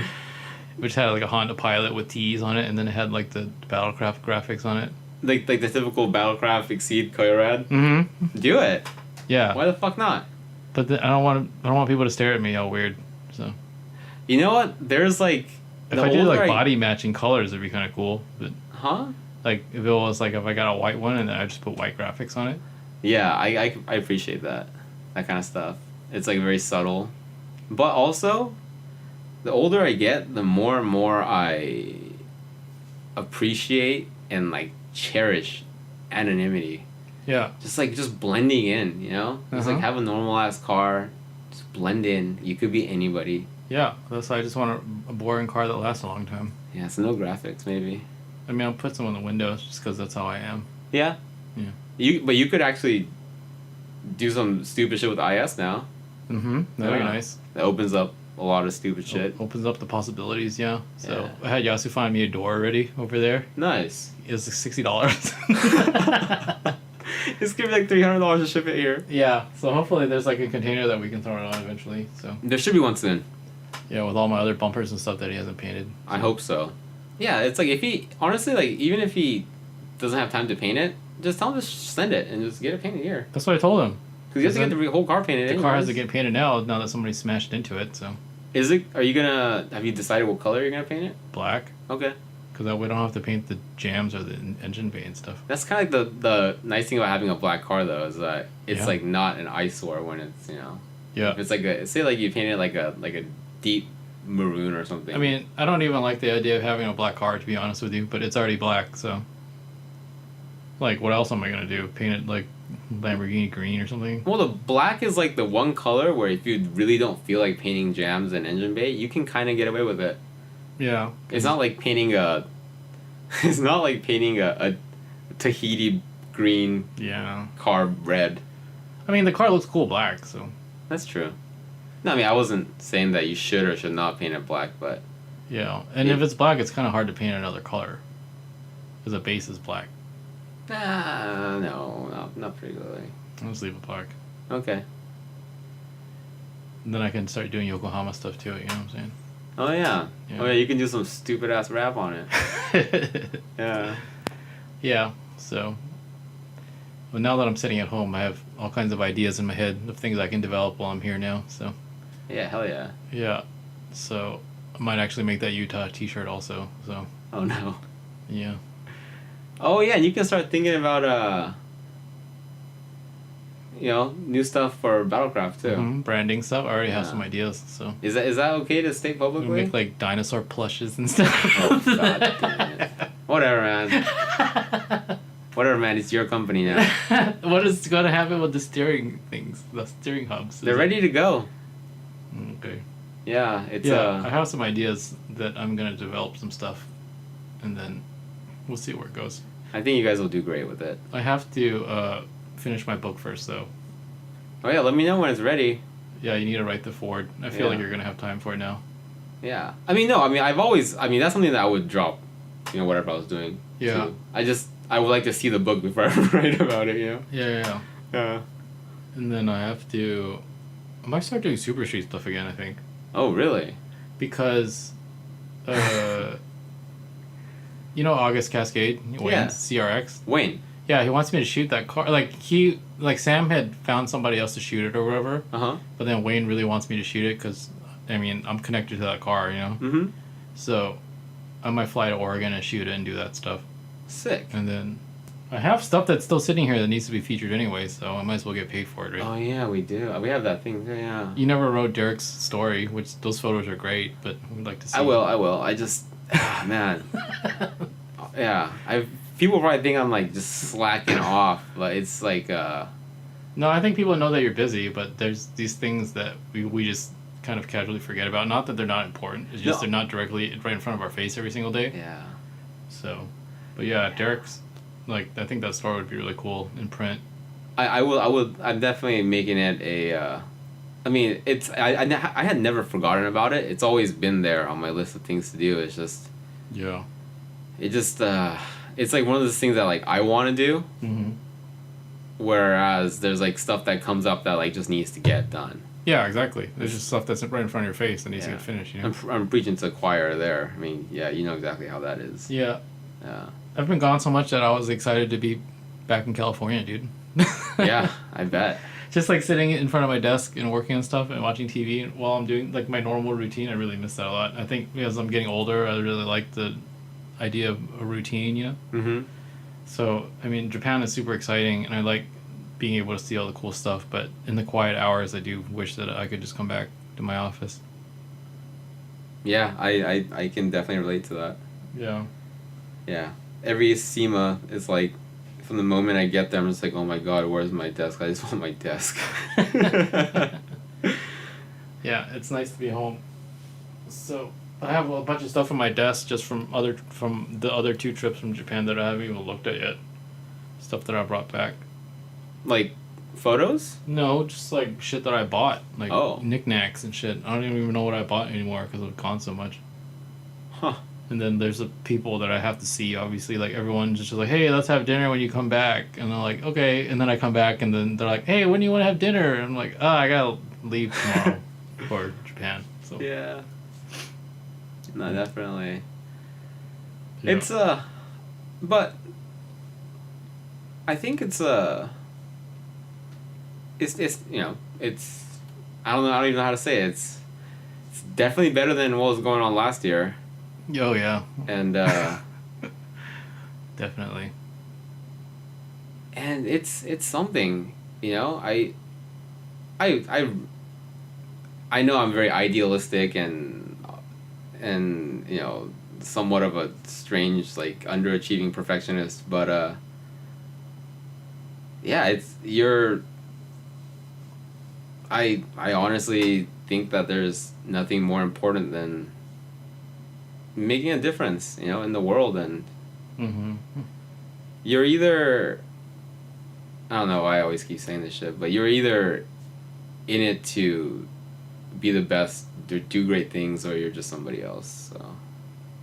Which had like a Honda Pilot with T's on it, and then it had like the Battlecraft graphics on it.
Like the typical Battlecraft Exceed Koyorad?
Mm-hmm.
Do it.
Yeah.
Why the fuck not?
But I don't want people to stare at me all weird. So.
You know what? There's like.
If I did like body matching colors, it'd be kind of cool. But like if it was like if I got a white one and then I just put white graphics on it.
Yeah, I appreciate that kind of stuff. It's like very subtle, but also, the older I get, the more and more I appreciate and like cherish anonymity.
Yeah.
Just blending in, you know? Just like have a normal ass car, just blend in. You could be anybody.
Yeah, that's why I just want a boring car that lasts a long time.
Yeah, so no graphics maybe.
I mean, I'll put some on the windows just because that's how I am.
Yeah.
Yeah.
But you could actually do some stupid shit with IS now.
Mm-hmm. That'd be nice.
That opens up a lot of stupid shit.
Opens up the possibilities, yeah. So I had Yasu find me a door already over there.
Nice.
It was $60.
It's gonna be like $300 to ship it here.
Yeah. So hopefully there's like a container that we can throw it on eventually. So
there should be one soon.
Yeah, with all my other bumpers and stuff that he hasn't painted. So.
I hope so. Yeah, it's like if he honestly like even if he doesn't have time to paint it, just tell him to send it and just get it painted here.
That's what I told him.
Because you have to get the whole car painted.
The car has to get painted now that somebody smashed into it. So.
Is it? Are you gonna? Have you decided what color you're gonna paint it?
Black.
Okay.
Because that way we don't have to paint the jams or the engine bay and stuff.
That's kind of like the nice thing about having a black car though is that it's like not an eyesore when it's
Yeah.
If it's like say like you painted like a deep maroon or something.
I mean, I don't even like the idea of having a black car to be honest with you, but it's already black, so. Like, what else am I gonna do? Paint it like Lamborghini green or something?
Well, the black is like the one color where if you really don't feel like painting jams and engine bay, you can kind of get away with it.
Yeah.
It's not like painting a. It's not like painting a Tahiti green.
Yeah.
Car red.
I mean, the car looks cool black, so.
That's true. No, I mean I wasn't saying that you should or should not paint it black, but.
Yeah, and if it's black, it's kind of hard to paint another color. Because the base is black.
No, not particularly.
I'll just leave it black.
Okay.
And then I can start doing Yokohama stuff too, you know what I'm saying?
Oh yeah.
Yeah.
Oh yeah, you can do some stupid ass rap on it. Yeah.
Yeah, so. Well, now that I'm sitting at home, I have all kinds of ideas in my head of things I can develop while I'm here now, so.
Yeah, hell yeah.
Yeah, so I might actually make that Utah t-shirt also, so.
Oh no.
Yeah.
Oh yeah, and you can start thinking about new stuff for Battlecraft too.
Mm-hmm. Branding stuff. I already have some ideas. So
is that okay to state publicly?
We make like dinosaur plushes and stuff.
Oh god damn it. Whatever, man. Whatever, man. It's your company now.
What is going to happen with the steering things? The steering hubs?
They're ready to go.
Okay.
Yeah, it's
I have some ideas that I'm gonna develop some stuff, and then we'll see where it goes.
I think you guys will do great with it.
I have to finish my book first, though.
Oh yeah, let me know when it's ready.
Yeah, you need to write the forward. I feel like you're gonna have time for it now.
Yeah, I mean that's something that I would drop, whatever I was doing.
Yeah.
Too. I would like to see the book before I write about it.
Yeah.
Yeah.
And then I might start doing Super Street stuff again, I think.
Oh really?
Because, August Cascade, Wayne's CRX.
Wayne.
Yeah, he wants me to shoot that car. Sam had found somebody else to shoot it or whatever. But then Wayne really wants me to shoot it because, I'm connected to that car,
Mm-hmm.
So, I might fly to Oregon and shoot it and do that stuff.
Sick.
And then I have stuff that's still sitting here that needs to be featured anyway, so I might as well get paid for it, right?
Oh yeah, we do. We have that thing. Yeah.
You never wrote Derek's story, which those photos are great, but we'd like to see.
I will. I just, man. Yeah, people probably think I'm like just slacking off, but it's like.
No, I think people know that you're busy, but there's these things that we just kind of casually forget about. Not that they're not important. It's just they're not directly right in front of our face every single day.
Yeah.
So, but yeah, Derek's. I think that story would be really cool in print.
I'm definitely making it a. I had never forgotten about it. It's always been there on my list of things to do. It's just.
Yeah.
It just it's like one of those things that like I want to do.
Mm-hmm.
Whereas there's like stuff that comes up that like just needs to get done.
Yeah, exactly. There's just stuff that's right in front of your face that needs to get finished.
I'm preaching to the choir there. I mean, yeah, you know exactly how that is.
Yeah.
Yeah.
I've been gone so much that I was excited to be back in California, dude.
Yeah, I bet.
Just like sitting in front of my desk and working on stuff and watching TV while I'm doing like my normal routine, I really miss that a lot. I think as I'm getting older, I really like the idea of a routine,
Mm-hmm.
So, Japan is super exciting, and I like being able to see all the cool stuff, but in the quiet hours, I do wish that I could just come back to my office.
Yeah, I can definitely relate to that.
Yeah.
Yeah. Every SEMA is like, from the moment I get there, I'm just like, oh my god, where's my desk? I just want my desk.
Yeah, it's nice to be home. So I have a bunch of stuff on my desk just from the other 2 trips from Japan that I haven't even looked at yet. Stuff that I brought back.
Like, photos?
No, just like shit that I bought, like
Oh.
knickknacks and shit. I don't even know what I bought anymore because I've gone so much.
Huh.
And then there's the people that I have to see. Obviously, like everyone's just like, "Hey, let's have dinner when you come back." And they're like, "Okay." And then I come back, and then they're like, "Hey, when do you want to have dinner?" And I'm like, "Oh, I gotta leave tomorrow for Japan." So
Yeah. No, definitely.
yeah.
It's, but I think it's, it's, you know, it's, I don't even know how to say it. It's definitely better than what was going on last year.
Oh yeah,
And,
definitely.
and it's something, you know. I know I'm very idealistic and you know, somewhat of a strange, like, underachieving perfectionist, but yeah, I honestly think that there's nothing more important than making a difference, you know, in the world. And
Mm-hmm.
you're either, I don't know why I always keep saying this shit, but you're either in it to be the best, to do great things, or you're just somebody else. So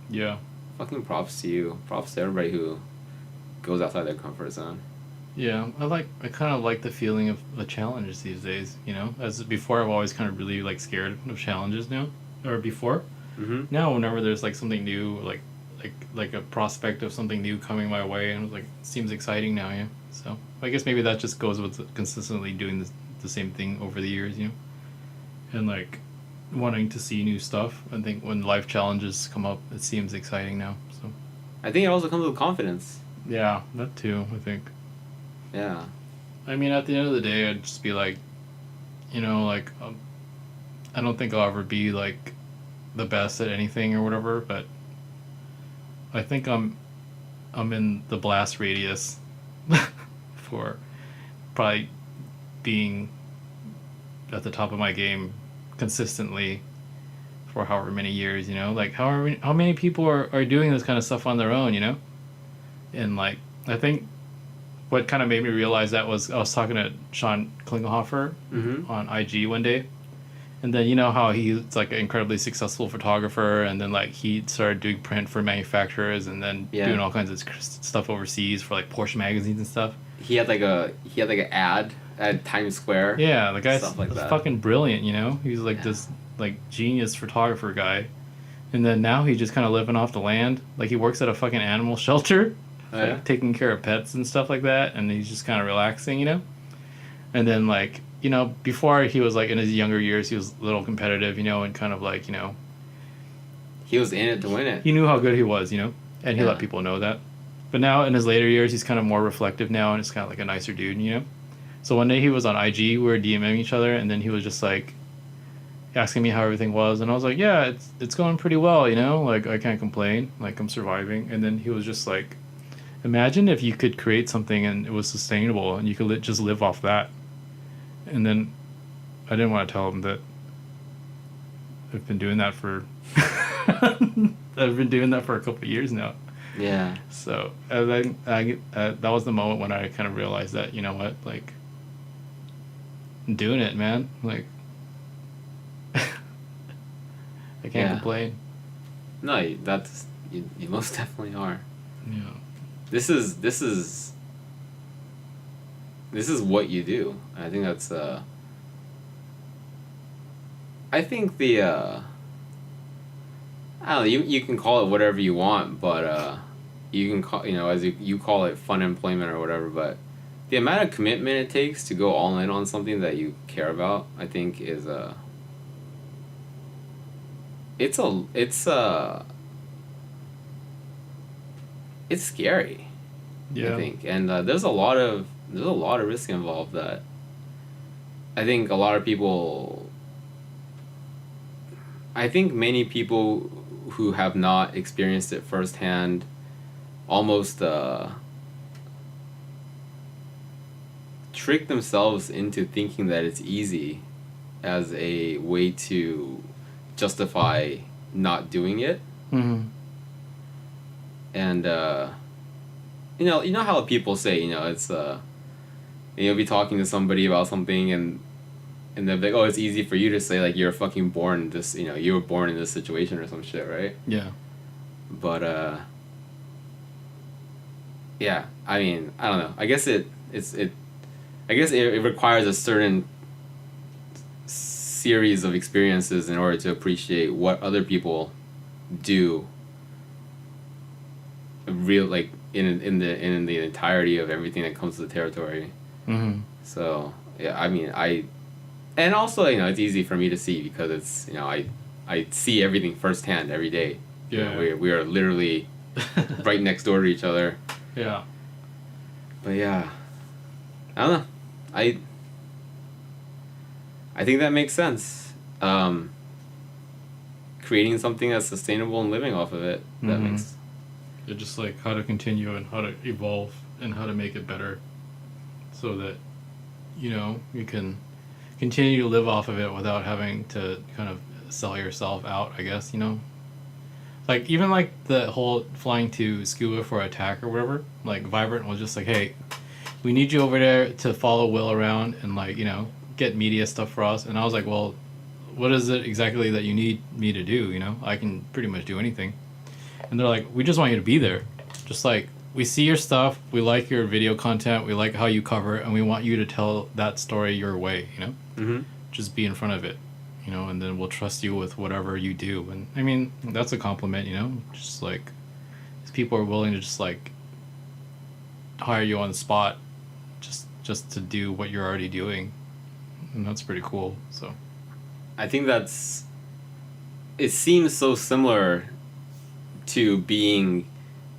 Yeah.
fucking props to you. Props to everybody who goes outside their comfort zone.
Yeah, I kind of like the feeling of the challenges these days, you know? As before, I've always kind of really, like, scared of challenges now. Or before.
Mm-hmm.
Now, whenever there's, like, something new, like a prospect of something new coming my way, and, like, it seems exciting now, yeah? So, I guess maybe that just goes with consistently doing the same thing over the years, you know? And, like, wanting to see new stuff. I think when life challenges come up, it seems exciting now, so...
I think it also comes with confidence.
Yeah, that too, I think.
Yeah.
I mean, at the end of the day, I'd just be like, you know, like, I don't think I'll ever be, like, the best at anything or whatever, but I think I'm in the blast radius for probably being at the top of my game consistently for however many years, you know? Like, how many people are doing this kind of stuff on their own, you know? And, like, I think what kind of made me realize that was I was talking to Sean Klingelhofer
Mm-hmm.
on IG one day, and then you know how he's like an incredibly successful photographer, and then like he started doing print for manufacturers, and then
Yeah.
doing all kinds of stuff overseas for like Porsche magazines and stuff.
He had like an ad at Times Square.
Yeah, the guy's
Stuff like that.
fucking brilliant, you know. He's like
Yeah.
this like genius photographer guy, and then now he's just kind of living off the land. Like he works at a fucking animal shelter.
Oh, yeah?
Like, taking care of pets and stuff like that, and he's just kind of relaxing, you know. And then like, you know, before he was like in his younger years, he was a little competitive, you know, and kind of like, you know,
He was in it to win it.
he knew how good he was, you know, and he
Yeah.
let people know that. But now in his later years, he's kind of more reflective now, and it's kind of like a nicer dude, you know. So one day he was on IG, we were DMing each other, and then he was just like asking me how everything was, and I was like, yeah, it's going pretty well, you know, like I can't complain, like I'm surviving. And then he was just like, imagine if you could create something and it was sustainable and you could just live off that. And then I didn't want to tell him that I've been doing that for a couple of years now.
Yeah.
So and then that was the moment when I kind of realized that, you know what, like, I'm doing it, man. Like, I can't
Yeah.
complain.
No, you most definitely are.
Yeah.
This is what you do. I think that's I think the I don't know, you can call it whatever you want, but you can call, you know, as you call it, fun employment or whatever, but the amount of commitment it takes to go all in on something that you care about, I think is it's scary.
Yeah.
I think, and there's a lot of risk involved that I think a lot of people. I think many people who have not experienced it firsthand almost trick themselves into thinking that it's easy as a way to justify not doing it.
Mm-hmm.
And you know how people say, it's you'll be talking to somebody about something and they'll be like, oh, it's easy for you to say, like, you're fucking born this, you were born in this situation or some shit, right?
Yeah.
But yeah, I mean, I don't know. I guess it requires a certain series of experiences in order to appreciate what other people do. Real, like, in the entirety of everything that comes to the territory.
Mm-hmm.
So yeah, I mean, and also, it's easy for me to see because it's, I see everything firsthand every day.
Yeah.
We are literally right next door to each other.
Yeah.
But yeah, I don't know. I think that makes sense. Creating something that's sustainable and living off of it. That
Mm-hmm.
makes.
It's just like how to continue and how to evolve and how to make it better so that, you can continue to live off of it without having to kind of sell yourself out, I guess, Like, even like the whole flying to scuba for attack or whatever, like Vibrant was just like, hey, we need you over there to follow Will around and, like, get media stuff for us. And I was like, well, what is it exactly that you need me to do? I can pretty much do anything. And they're like, we just want you to be there. Just like, we see your stuff, we like your video content, we like how you cover it, and we want you to tell that story your way,
Mm-hmm.
Just be in front of it, and then we'll trust you with whatever you do. And I mean, that's a compliment, just like, these people are willing to just like hire you on the spot just to do what you're already doing. And that's pretty cool. So
I think it seems so similar to being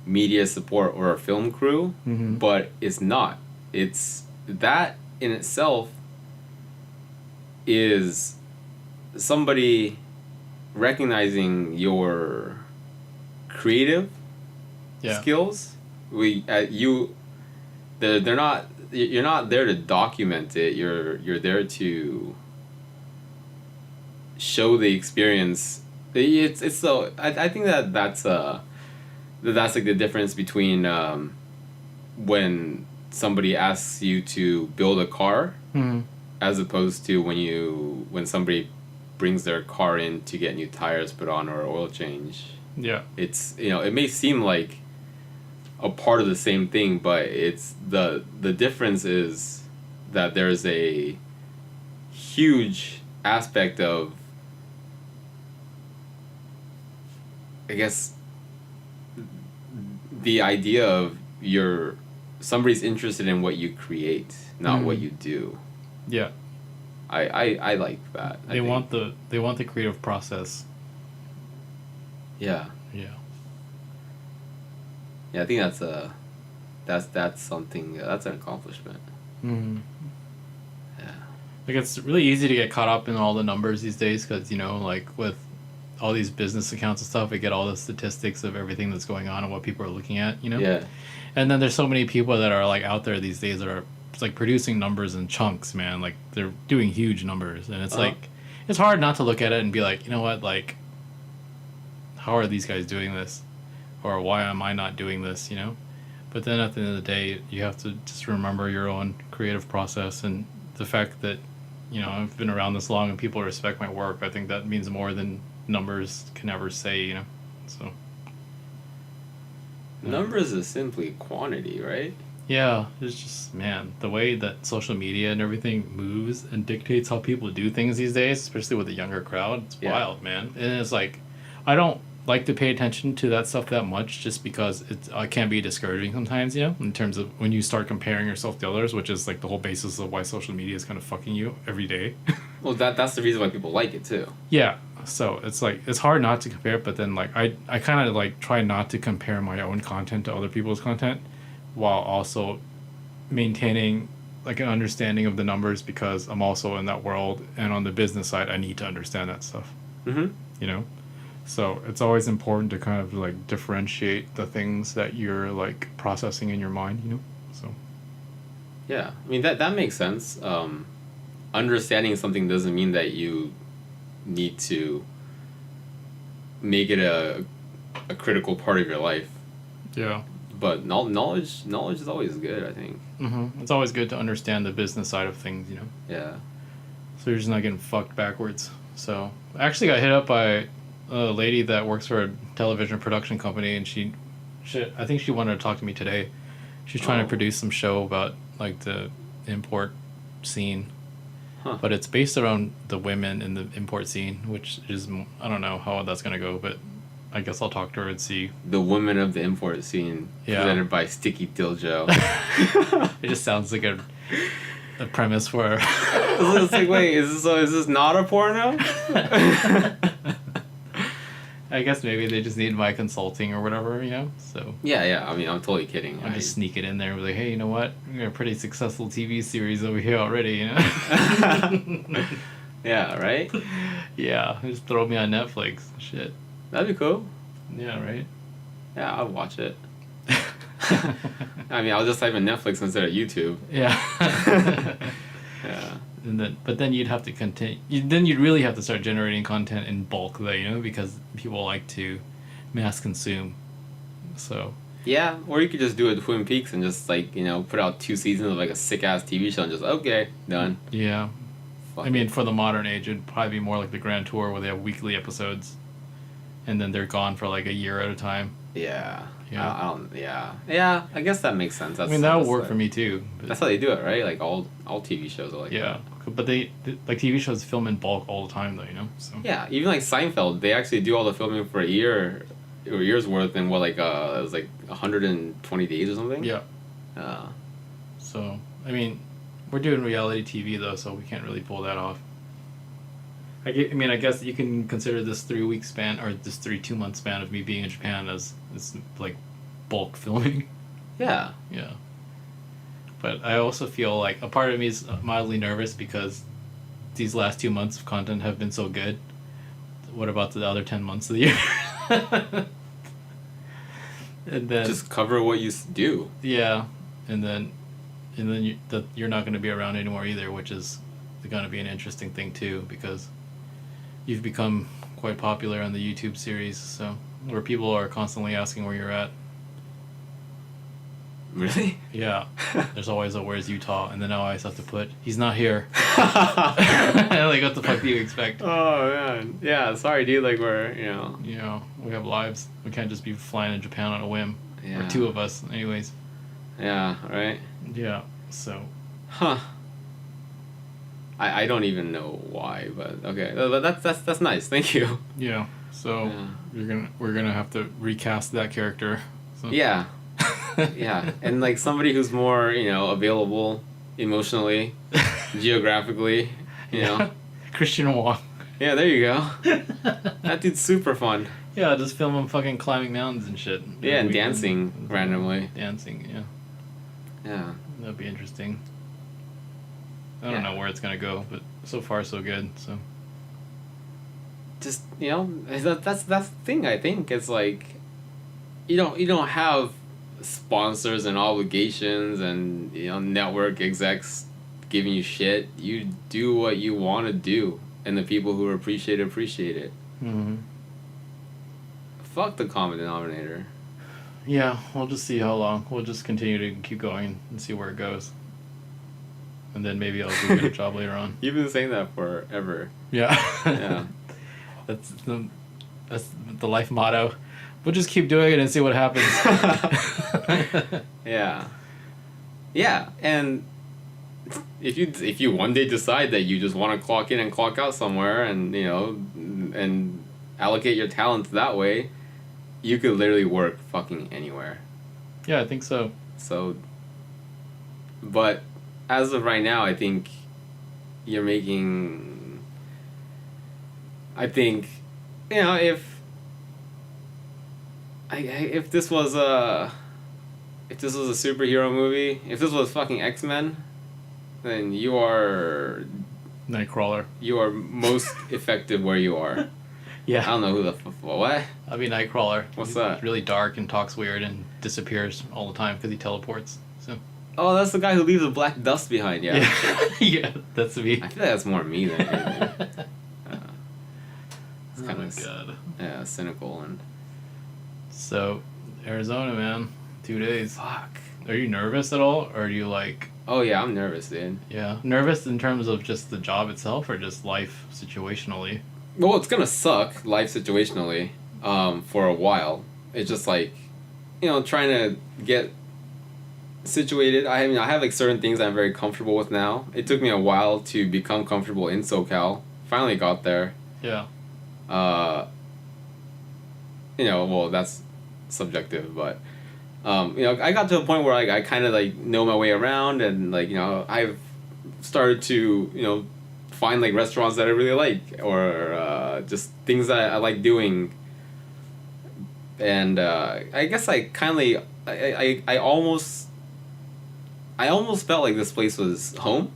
media support or a film crew,
mm-hmm.
but it's not. It's that in itself is somebody recognizing your creative skills. They're not. You're not there to document it. You're there to show the experience. It's so. I think that's like the difference between when somebody asks you to build a car,
mm-hmm.
as opposed to when somebody brings their car in to get new tires put on or oil change.
Yeah.
It's, it may seem like a part of the same thing, but it's the difference is that there's a huge aspect of, I guess, the idea of somebody's interested in what you create, not
mm-hmm.
what you do.
Yeah.
I like that.
They want the creative process.
Yeah.
Yeah.
Yeah, I think that's something, that's an accomplishment.
Mm-hmm.
Yeah.
Like, it's really easy to get caught up in all the numbers these days because, like, with all these business accounts and stuff, we get all the statistics of everything that's going on and what people are looking at,
Yeah.
And then there's so many people that are, like, out there these days that are, like, producing numbers in chunks, man. Like, they're doing huge numbers. And it's, like, it's hard not to look at it and be like, you know what, like, how are these guys doing this? Or why am I not doing this, But then at the end of the day, you have to just remember your own creative process and the fact that, I've been around this long and people respect my work. I think that means more than numbers can ever say, So.
Numbers is simply quantity, right?
Yeah, it's just, man, the way that social media and everything moves and dictates how people do things these days, especially with the younger crowd, it's wild, man. And it's like, I don't like to pay attention to that stuff that much just because it can be discouraging sometimes, in terms of when you start comparing yourself to others, which is like the whole basis of why social media is kind of fucking you every day.
Well, that's the reason why people like it too.
Yeah, so it's like, it's hard not to compare, but then like I kind of like try not to compare my own content to other people's content while also maintaining like an understanding of the numbers because I'm also in that world, and on the business side I need to understand that stuff.
Mm-hmm.
So it's always important to kind of like differentiate the things that you're like processing in your mind, you know? So
Yeah, I mean that makes sense. Understanding something doesn't mean that you need to make it a critical part of your life.
yeah.
But knowledge is always good, I think.
It's always good to understand the business side of things, you know?
Yeah.
So you're just not getting fucked backwards. So I actually got hit up by a lady that works for a television production company, and she I think she wanted to talk to me today. She's trying to produce some show about like the import scene.
Huh.
But it's based around the women in the import scene, which is, I don't know how that's going to go, but I guess I'll talk to her and see.
The women of the import scene, presented by Sticky Diljo.
It just sounds like a premise for...
It's like, wait, is this not a porno?
I guess maybe they just need my consulting or whatever, you know? So
Yeah, I mean, I'm totally kidding.
I'll just sneak it in there and be like, hey, you know what? We got a pretty successful TV series over here already, you know?
Yeah, right?
Yeah, just throw me on Netflix. Shit.
That'd be cool.
Yeah, right?
Yeah, I'll watch it. I mean, I'll just type in Netflix instead of YouTube.
Yeah.
Yeah.
But then you'd have to continue. Then you'd really have to start generating content in bulk, though, you know, because people like to mass consume. So.
Yeah, or you could just do it Twin Peaks and just like, you know, put out 2 seasons of like a sick ass TV show and just okay, done.
Yeah.
Fuck
I mean,
it.
for the modern age, it'd probably be more like the Grand Tour where they have weekly episodes, and then they're gone for like a year at a time.
Yeah.
Yeah.
I don't. Yeah. Yeah. I guess that makes sense. That's,
I mean, that would work
like,
for me too. But
That's how they do it, right? Like all TV shows are like
yeah,
that.
but they like TV shows film in bulk all the time, though, you know. So.
Yeah, even like Seinfeld, they actually do all the filming for a year or year's worth in what, like it was like 120 days or something.
Yeah.
Uh,
So I mean, we're doing reality TV though, so we can't really pull that off. I mean, I guess you can consider this 3-week span or this 2-month span of me being in Japan as like bulk filming.
yeah.
Yeah. But I also feel like a part of me is mildly nervous because these last 2 months of content have been so good. What about the other 10 months of the year? And then
Just cover what you do.
yeah, and then you're not going to be around anymore either, which is going to be an interesting thing too, because you've become quite popular on the YouTube series, so where people are constantly asking where you're at.
Really?
Yeah, there's always a "Where's Utah?" and then now I always have to put "He's not here." Like, what the fuck do you expect?
Oh man. Yeah. Sorry, dude. Like we're
You know, we have lives. We can't just be flying to Japan on a whim.
Yeah.
Or 2 of us, anyways.
Yeah. Right.
Yeah. So.
Huh. I don't even know why, but okay. That's nice. Thank you.
Yeah. So
Yeah.
we're gonna have to recast that character. So.
Yeah. Yeah, and like somebody who's more, available emotionally, geographically,
Christian Wong.
Yeah, there you go. That dude's super fun.
Yeah, just film him fucking climbing mountains and shit.
Yeah, and
We can-
dancing randomly.
Dancing, yeah.
Yeah.
That'd be interesting. I don't
Yeah.
know where it's gonna go, but so far so good. So
Just, that's the thing, I think. It's like, you don't have sponsors and obligations and, network execs giving you shit. You do what you want to do, and the people who appreciate it. Fuck the common denominator.
yeah, we'll just see how long. We'll just continue to keep going and see where it goes. And then maybe I'll get a job later on.
You've been saying that forever.
Yeah.
Yeah.
That's the life motto. We'll just keep doing it and see what happens.
Yeah. Yeah, and if you one day decide that you just want to clock in and clock out somewhere and, and allocate your talents that way, you could literally work fucking anywhere.
Yeah, I think so.
So, but as of right now, I think you're making, if this was a superhero movie, if this was fucking X-Men, then you are
Nightcrawler.
most effective where you are.
Yeah.
I don't know who the what.
That'd be Nightcrawler.
What's
He's
that?
really dark and talks weird and disappears all the time because he teleports. So.
Oh, that's the guy who leaves the black dust behind. Yeah.
Yeah, that's me.
I feel like that's more me than anything. It's
Oh
kind
my
of
god.
cynical and.
So, Arizona, man, 2 days.
Fuck.
Are you nervous at all, or are you like?
Oh yeah, I'm nervous, dude.
Yeah, nervous in terms of just the job itself, or just life situationally.
Well, it's gonna suck life situationally, for a while. It's just like, trying to get situated. I mean, I have like certain things I'm very comfortable with now. It took me a while to become comfortable in SoCal. Finally got there.
Yeah.
Well, that's subjective, but I got to a point where I kind of like know my way around, and like I've started to find like restaurants that I really like, or just things that I like doing. And I guess I almost felt like this place was home,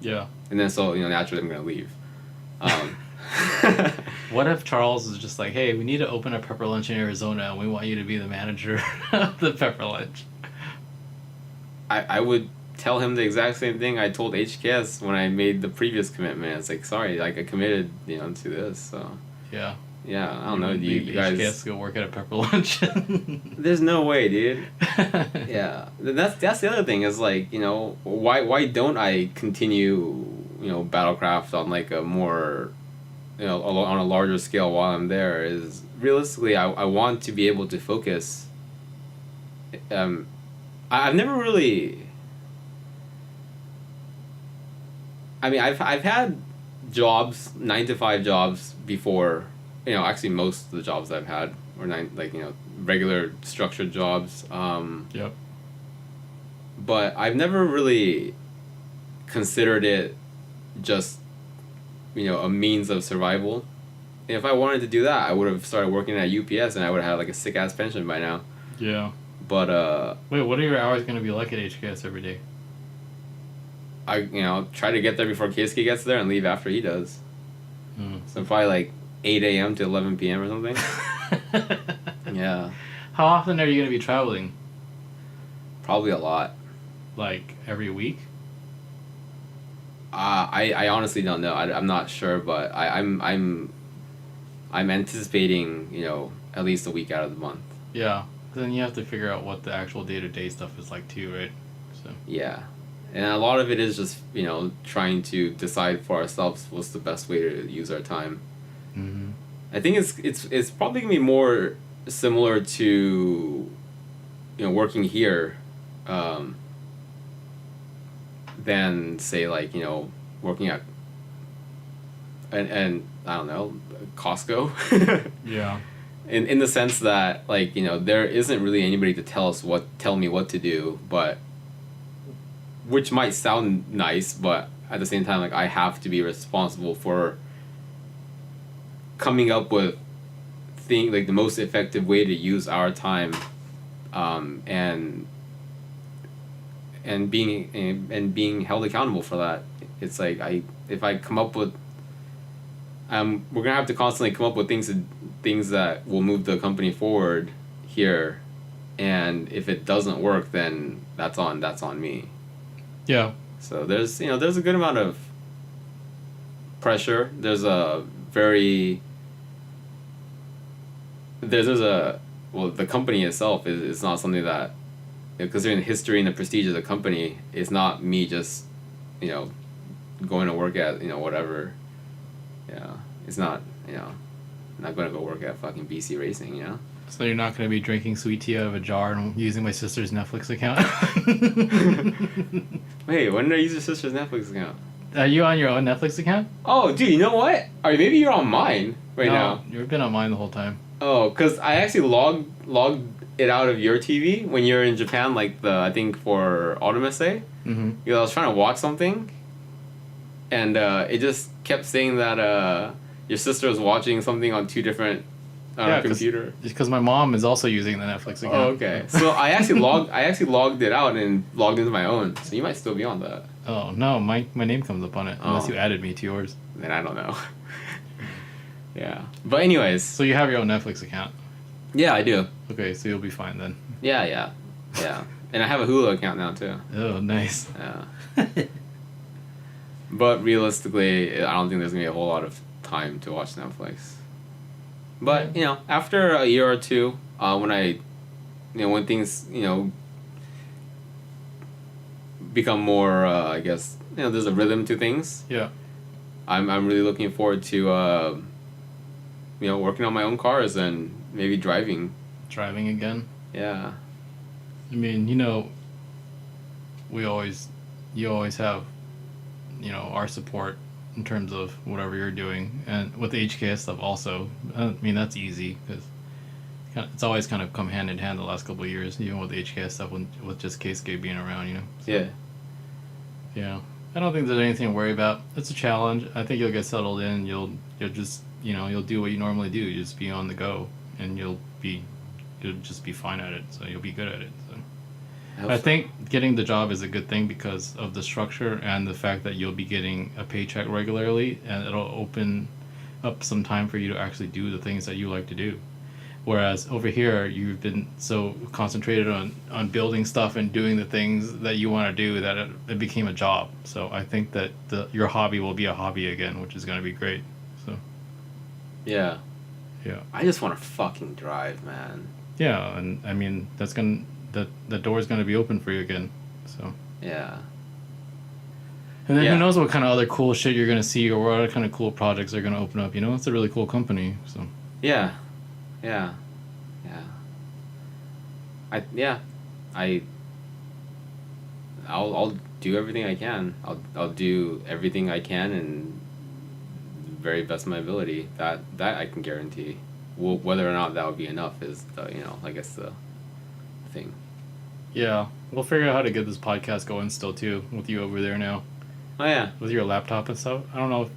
Yeah.
and then so naturally I'm gonna leave.
What if Charles is just like, hey, we need to open a pepper lunch in Arizona, and we want you to be the manager of the pepper lunch?
I would tell him the exact same thing I told HKS when I made the previous commitment. It's like, sorry, like I committed, to this. So
Yeah.
yeah, I don't know. Do you guys?
HKS go work at a pepper lunch.
There's no way, dude. Yeah, that's the other thing is like why don't I continue Battlecraft on like a more on a larger scale while I'm there? Is realistically I want to be able to focus. I've never really. I mean, I've had jobs, 9-to-5 jobs before. Actually, most of the jobs I've had were regular structured jobs.
Yep.
But I've never really considered it just, a means of survival. And if I wanted to do that, I would have started working at UPS, and I would have had like a sick ass pension by now.
Yeah.
But
wait, what are your hours going to be like at HKS every day?
I try to get there before Keisuke gets there and leave after he does. So probably like 8 a.m. to 11 p.m. or something. Yeah.
How often are you going to be traveling?
Probably a lot.
Like every week?
I honestly don't know. I'm not sure, but I'm anticipating at least a week out of the month.
Yeah. Then you have to figure out what the actual day-to-day stuff is like too, right? So.
Yeah. And a lot of it is just, trying to decide for ourselves what's the best way to use our time.
Mm-hmm.
I think it's probably going to be more similar to, working here than, say, like, working at, and I don't know, Costco.
Yeah.
In the sense that, like, there isn't really anybody to tell me what to do, but which might sound nice, but at the same time, like, I have to be responsible for coming up with the most effective way to use our time, and being held accountable for that. It's like if I come up with, we're gonna have to constantly come up with things that will move the company forward here, and if it doesn't work, then that's on me. Yeah. So there's a good amount of pressure. There's a very the company itself is not something that, considering the history and the prestige of the company, it's not me just going to work at whatever. Yeah, it's not I'm not going to go work at fucking BC Racing,
So you're not going to be drinking sweet tea out of a jar and using my sister's Netflix account?
Wait, when did I use your sister's Netflix account?
Are you on your own Netflix account?
Oh, dude, you know what? Or maybe you're on mine now.
You've been on mine the whole time.
Oh, because I actually logged it out of your TV when you're in Japan, like I think for Autumn Essay.
Mm-hmm.
Because I was trying to watch something, and it just kept saying that your sister was watching something on two different computer.
Because my mom is also using the Netflix account.
Oh, okay. So I actually logged it out and logged into my own. So you might still be on that.
Oh no, my name comes up on it unless you added me to yours.
Then I don't know. Yeah. But anyways.
So you have your own Netflix account.
Yeah, I do.
Okay, so you'll be fine then.
Yeah. And I have a Hulu account now too.
Oh, nice.
Yeah. But realistically, I don't think there's gonna be a whole lot of time to watch Netflix. But you know, after a year or two, when things become more, I guess there's a rhythm to things.
Yeah.
I'm really looking forward to working on my own cars and maybe driving.
Driving again.
Yeah.
I mean, you always have, our support in terms of whatever you're doing, and with the HKS stuff also. I mean, that's easy because it's always kind of come hand in hand the last couple of years, even with the HKS stuff, with just Keisuke being around, So,
yeah.
Yeah. I don't think there's anything to worry about. It's a challenge. I think you'll get settled in. You'll just, you'll do what you normally do. You just be on the go, and you'll just be fine at it. So you'll be good at it. So I think getting the job is a good thing because of the structure and the fact that you'll be getting a paycheck regularly, and it'll open up some time for you to actually do the things that you like to do. Whereas over here, you've been so concentrated on building stuff and doing the things that you want to do that it became a job. So I think that your hobby will be a hobby again, which is going to be great. So
Yeah.
Yeah.
I just want to fucking drive, man.
Yeah, and I mean the door's going to be open for you again. So
Yeah.
and then who knows what kind of other cool shit you're going to see, or what other kind of cool projects are going to open up. It's a really cool company. So
Yeah. I'll do everything I can. I'll do everything I can and the very best of my ability. That I can guarantee. Whether or not that would be enough is I guess the thing.
yeah, we'll figure out how to get this podcast going still too with you over there now.
Oh yeah.
With your laptop and stuff. I don't know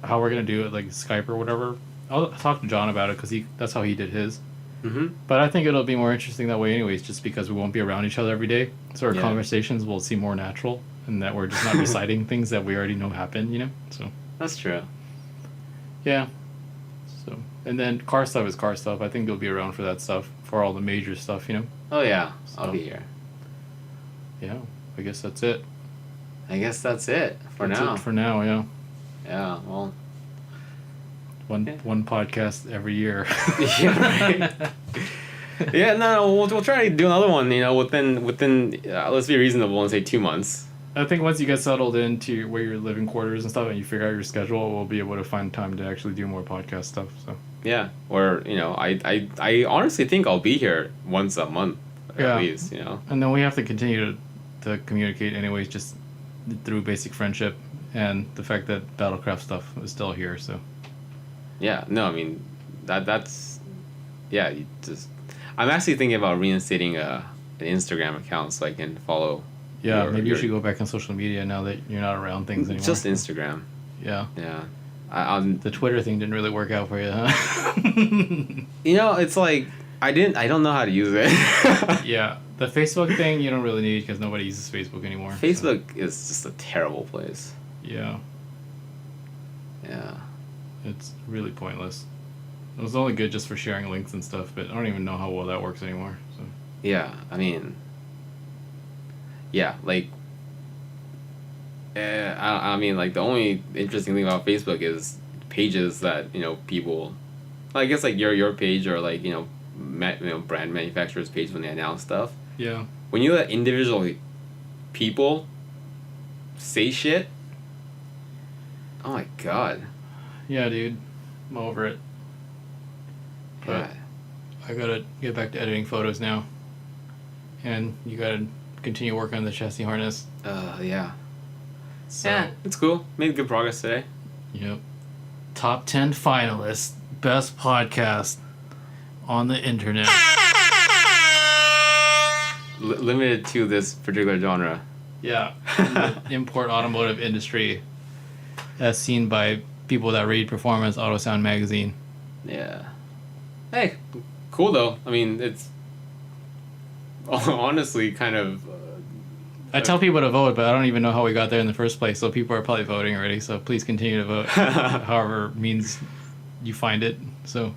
how we're going to do it, like Skype or whatever. I'll talk to John about it because that's how he did his.
Mm-hmm.
But I think it'll be more interesting that way anyways, just because we won't be around each other every day. So our conversations will seem more natural, and that we're just not reciting things that we already know happen, So
That's true.
yeah. So, and then car stuff is car stuff. I think you'll be around for that stuff, for all the major stuff,
Oh yeah,
So,
I'll be here.
Yeah, I guess that's it.
I guess that's it for
That's
now.
it for now, yeah.
Yeah, well.
One podcast every year.
Yeah, right. Yeah, no, we'll try to do another one. Within let's be reasonable and say 2 months.
I think once you get settled into where your living quarters and stuff, and you figure out your schedule, we'll be able to find time to actually do more podcast stuff. So
yeah, or I honestly think I'll be here once a month at least.
And then we have to continue to communicate anyways, just through basic friendship and the fact that Battlecraft stuff is still here. So
yeah, no, I mean that's yeah. I'm actually thinking about reinstating an Instagram account so I can follow.
Yeah, maybe you should go back on social media now that you're not around things anymore.
Just Instagram.
Yeah.
Yeah.
The Twitter thing didn't really work out for you, huh?
It's like I don't know how to use it.
Yeah, the Facebook thing you don't really need because nobody uses Facebook anymore.
Facebook is just a terrible place.
Yeah.
Yeah.
It's really pointless. It was only good just for sharing links and stuff, but I don't even know how well that works anymore. So.
Yeah, I mean. Yeah, like. I mean, like the only interesting thing about Facebook is pages that people, I guess like your page or like brand manufacturers' page when they announce stuff.
Yeah.
When you let individual people say shit. Oh my god.
Yeah, dude, I'm over it. But I gotta get back to editing photos now. And you gotta continue working on the chassis harness.
Yeah.
So,
yeah, it's cool. Made good progress today.
Yep. Top 10 finalists, best podcast on the internet.
Limited to this particular genre.
Yeah. The import automotive industry, as seen by people that read Performance Auto Sound magazine.
Yeah. Hey, cool though. I mean, it's honestly kind of.
I tell people to vote, but I don't even know how we got there in the first place. So people are probably voting already. So please continue to vote. However means you find it. So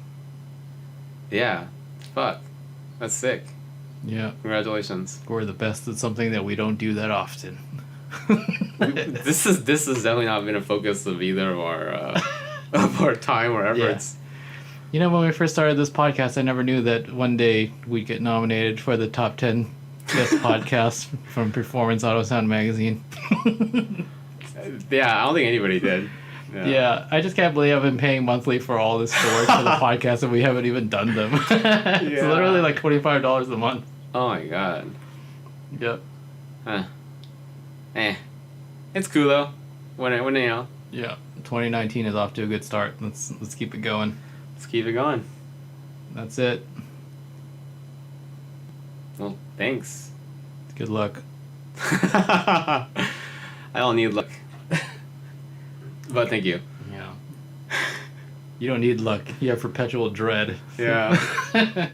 Yeah. Fuck. That's sick.
yeah,
Congratulations.
we're the best at something that we don't do that often.
This has definitely not been a focus of either of our time or efforts.
You know, when we first started this podcast, I never knew that one day we'd get nominated for the top 10 best podcasts from Performance Auto Sound Magazine.
Yeah, I don't think anybody did.
Yeah, I just can't believe I've been paying monthly for all this storage for the podcast and we haven't even done them. It's literally like $25 a month.
Oh my god.
Yep.
Huh. It's cool though. When you know.
Yeah. 2019 is off to a good start. Let's keep it going.
Let's keep it going.
That's it.
Well, thanks.
Good luck.
I don't need luck. But thank you.
Yeah. You don't need luck. You have perpetual dread.
Yeah.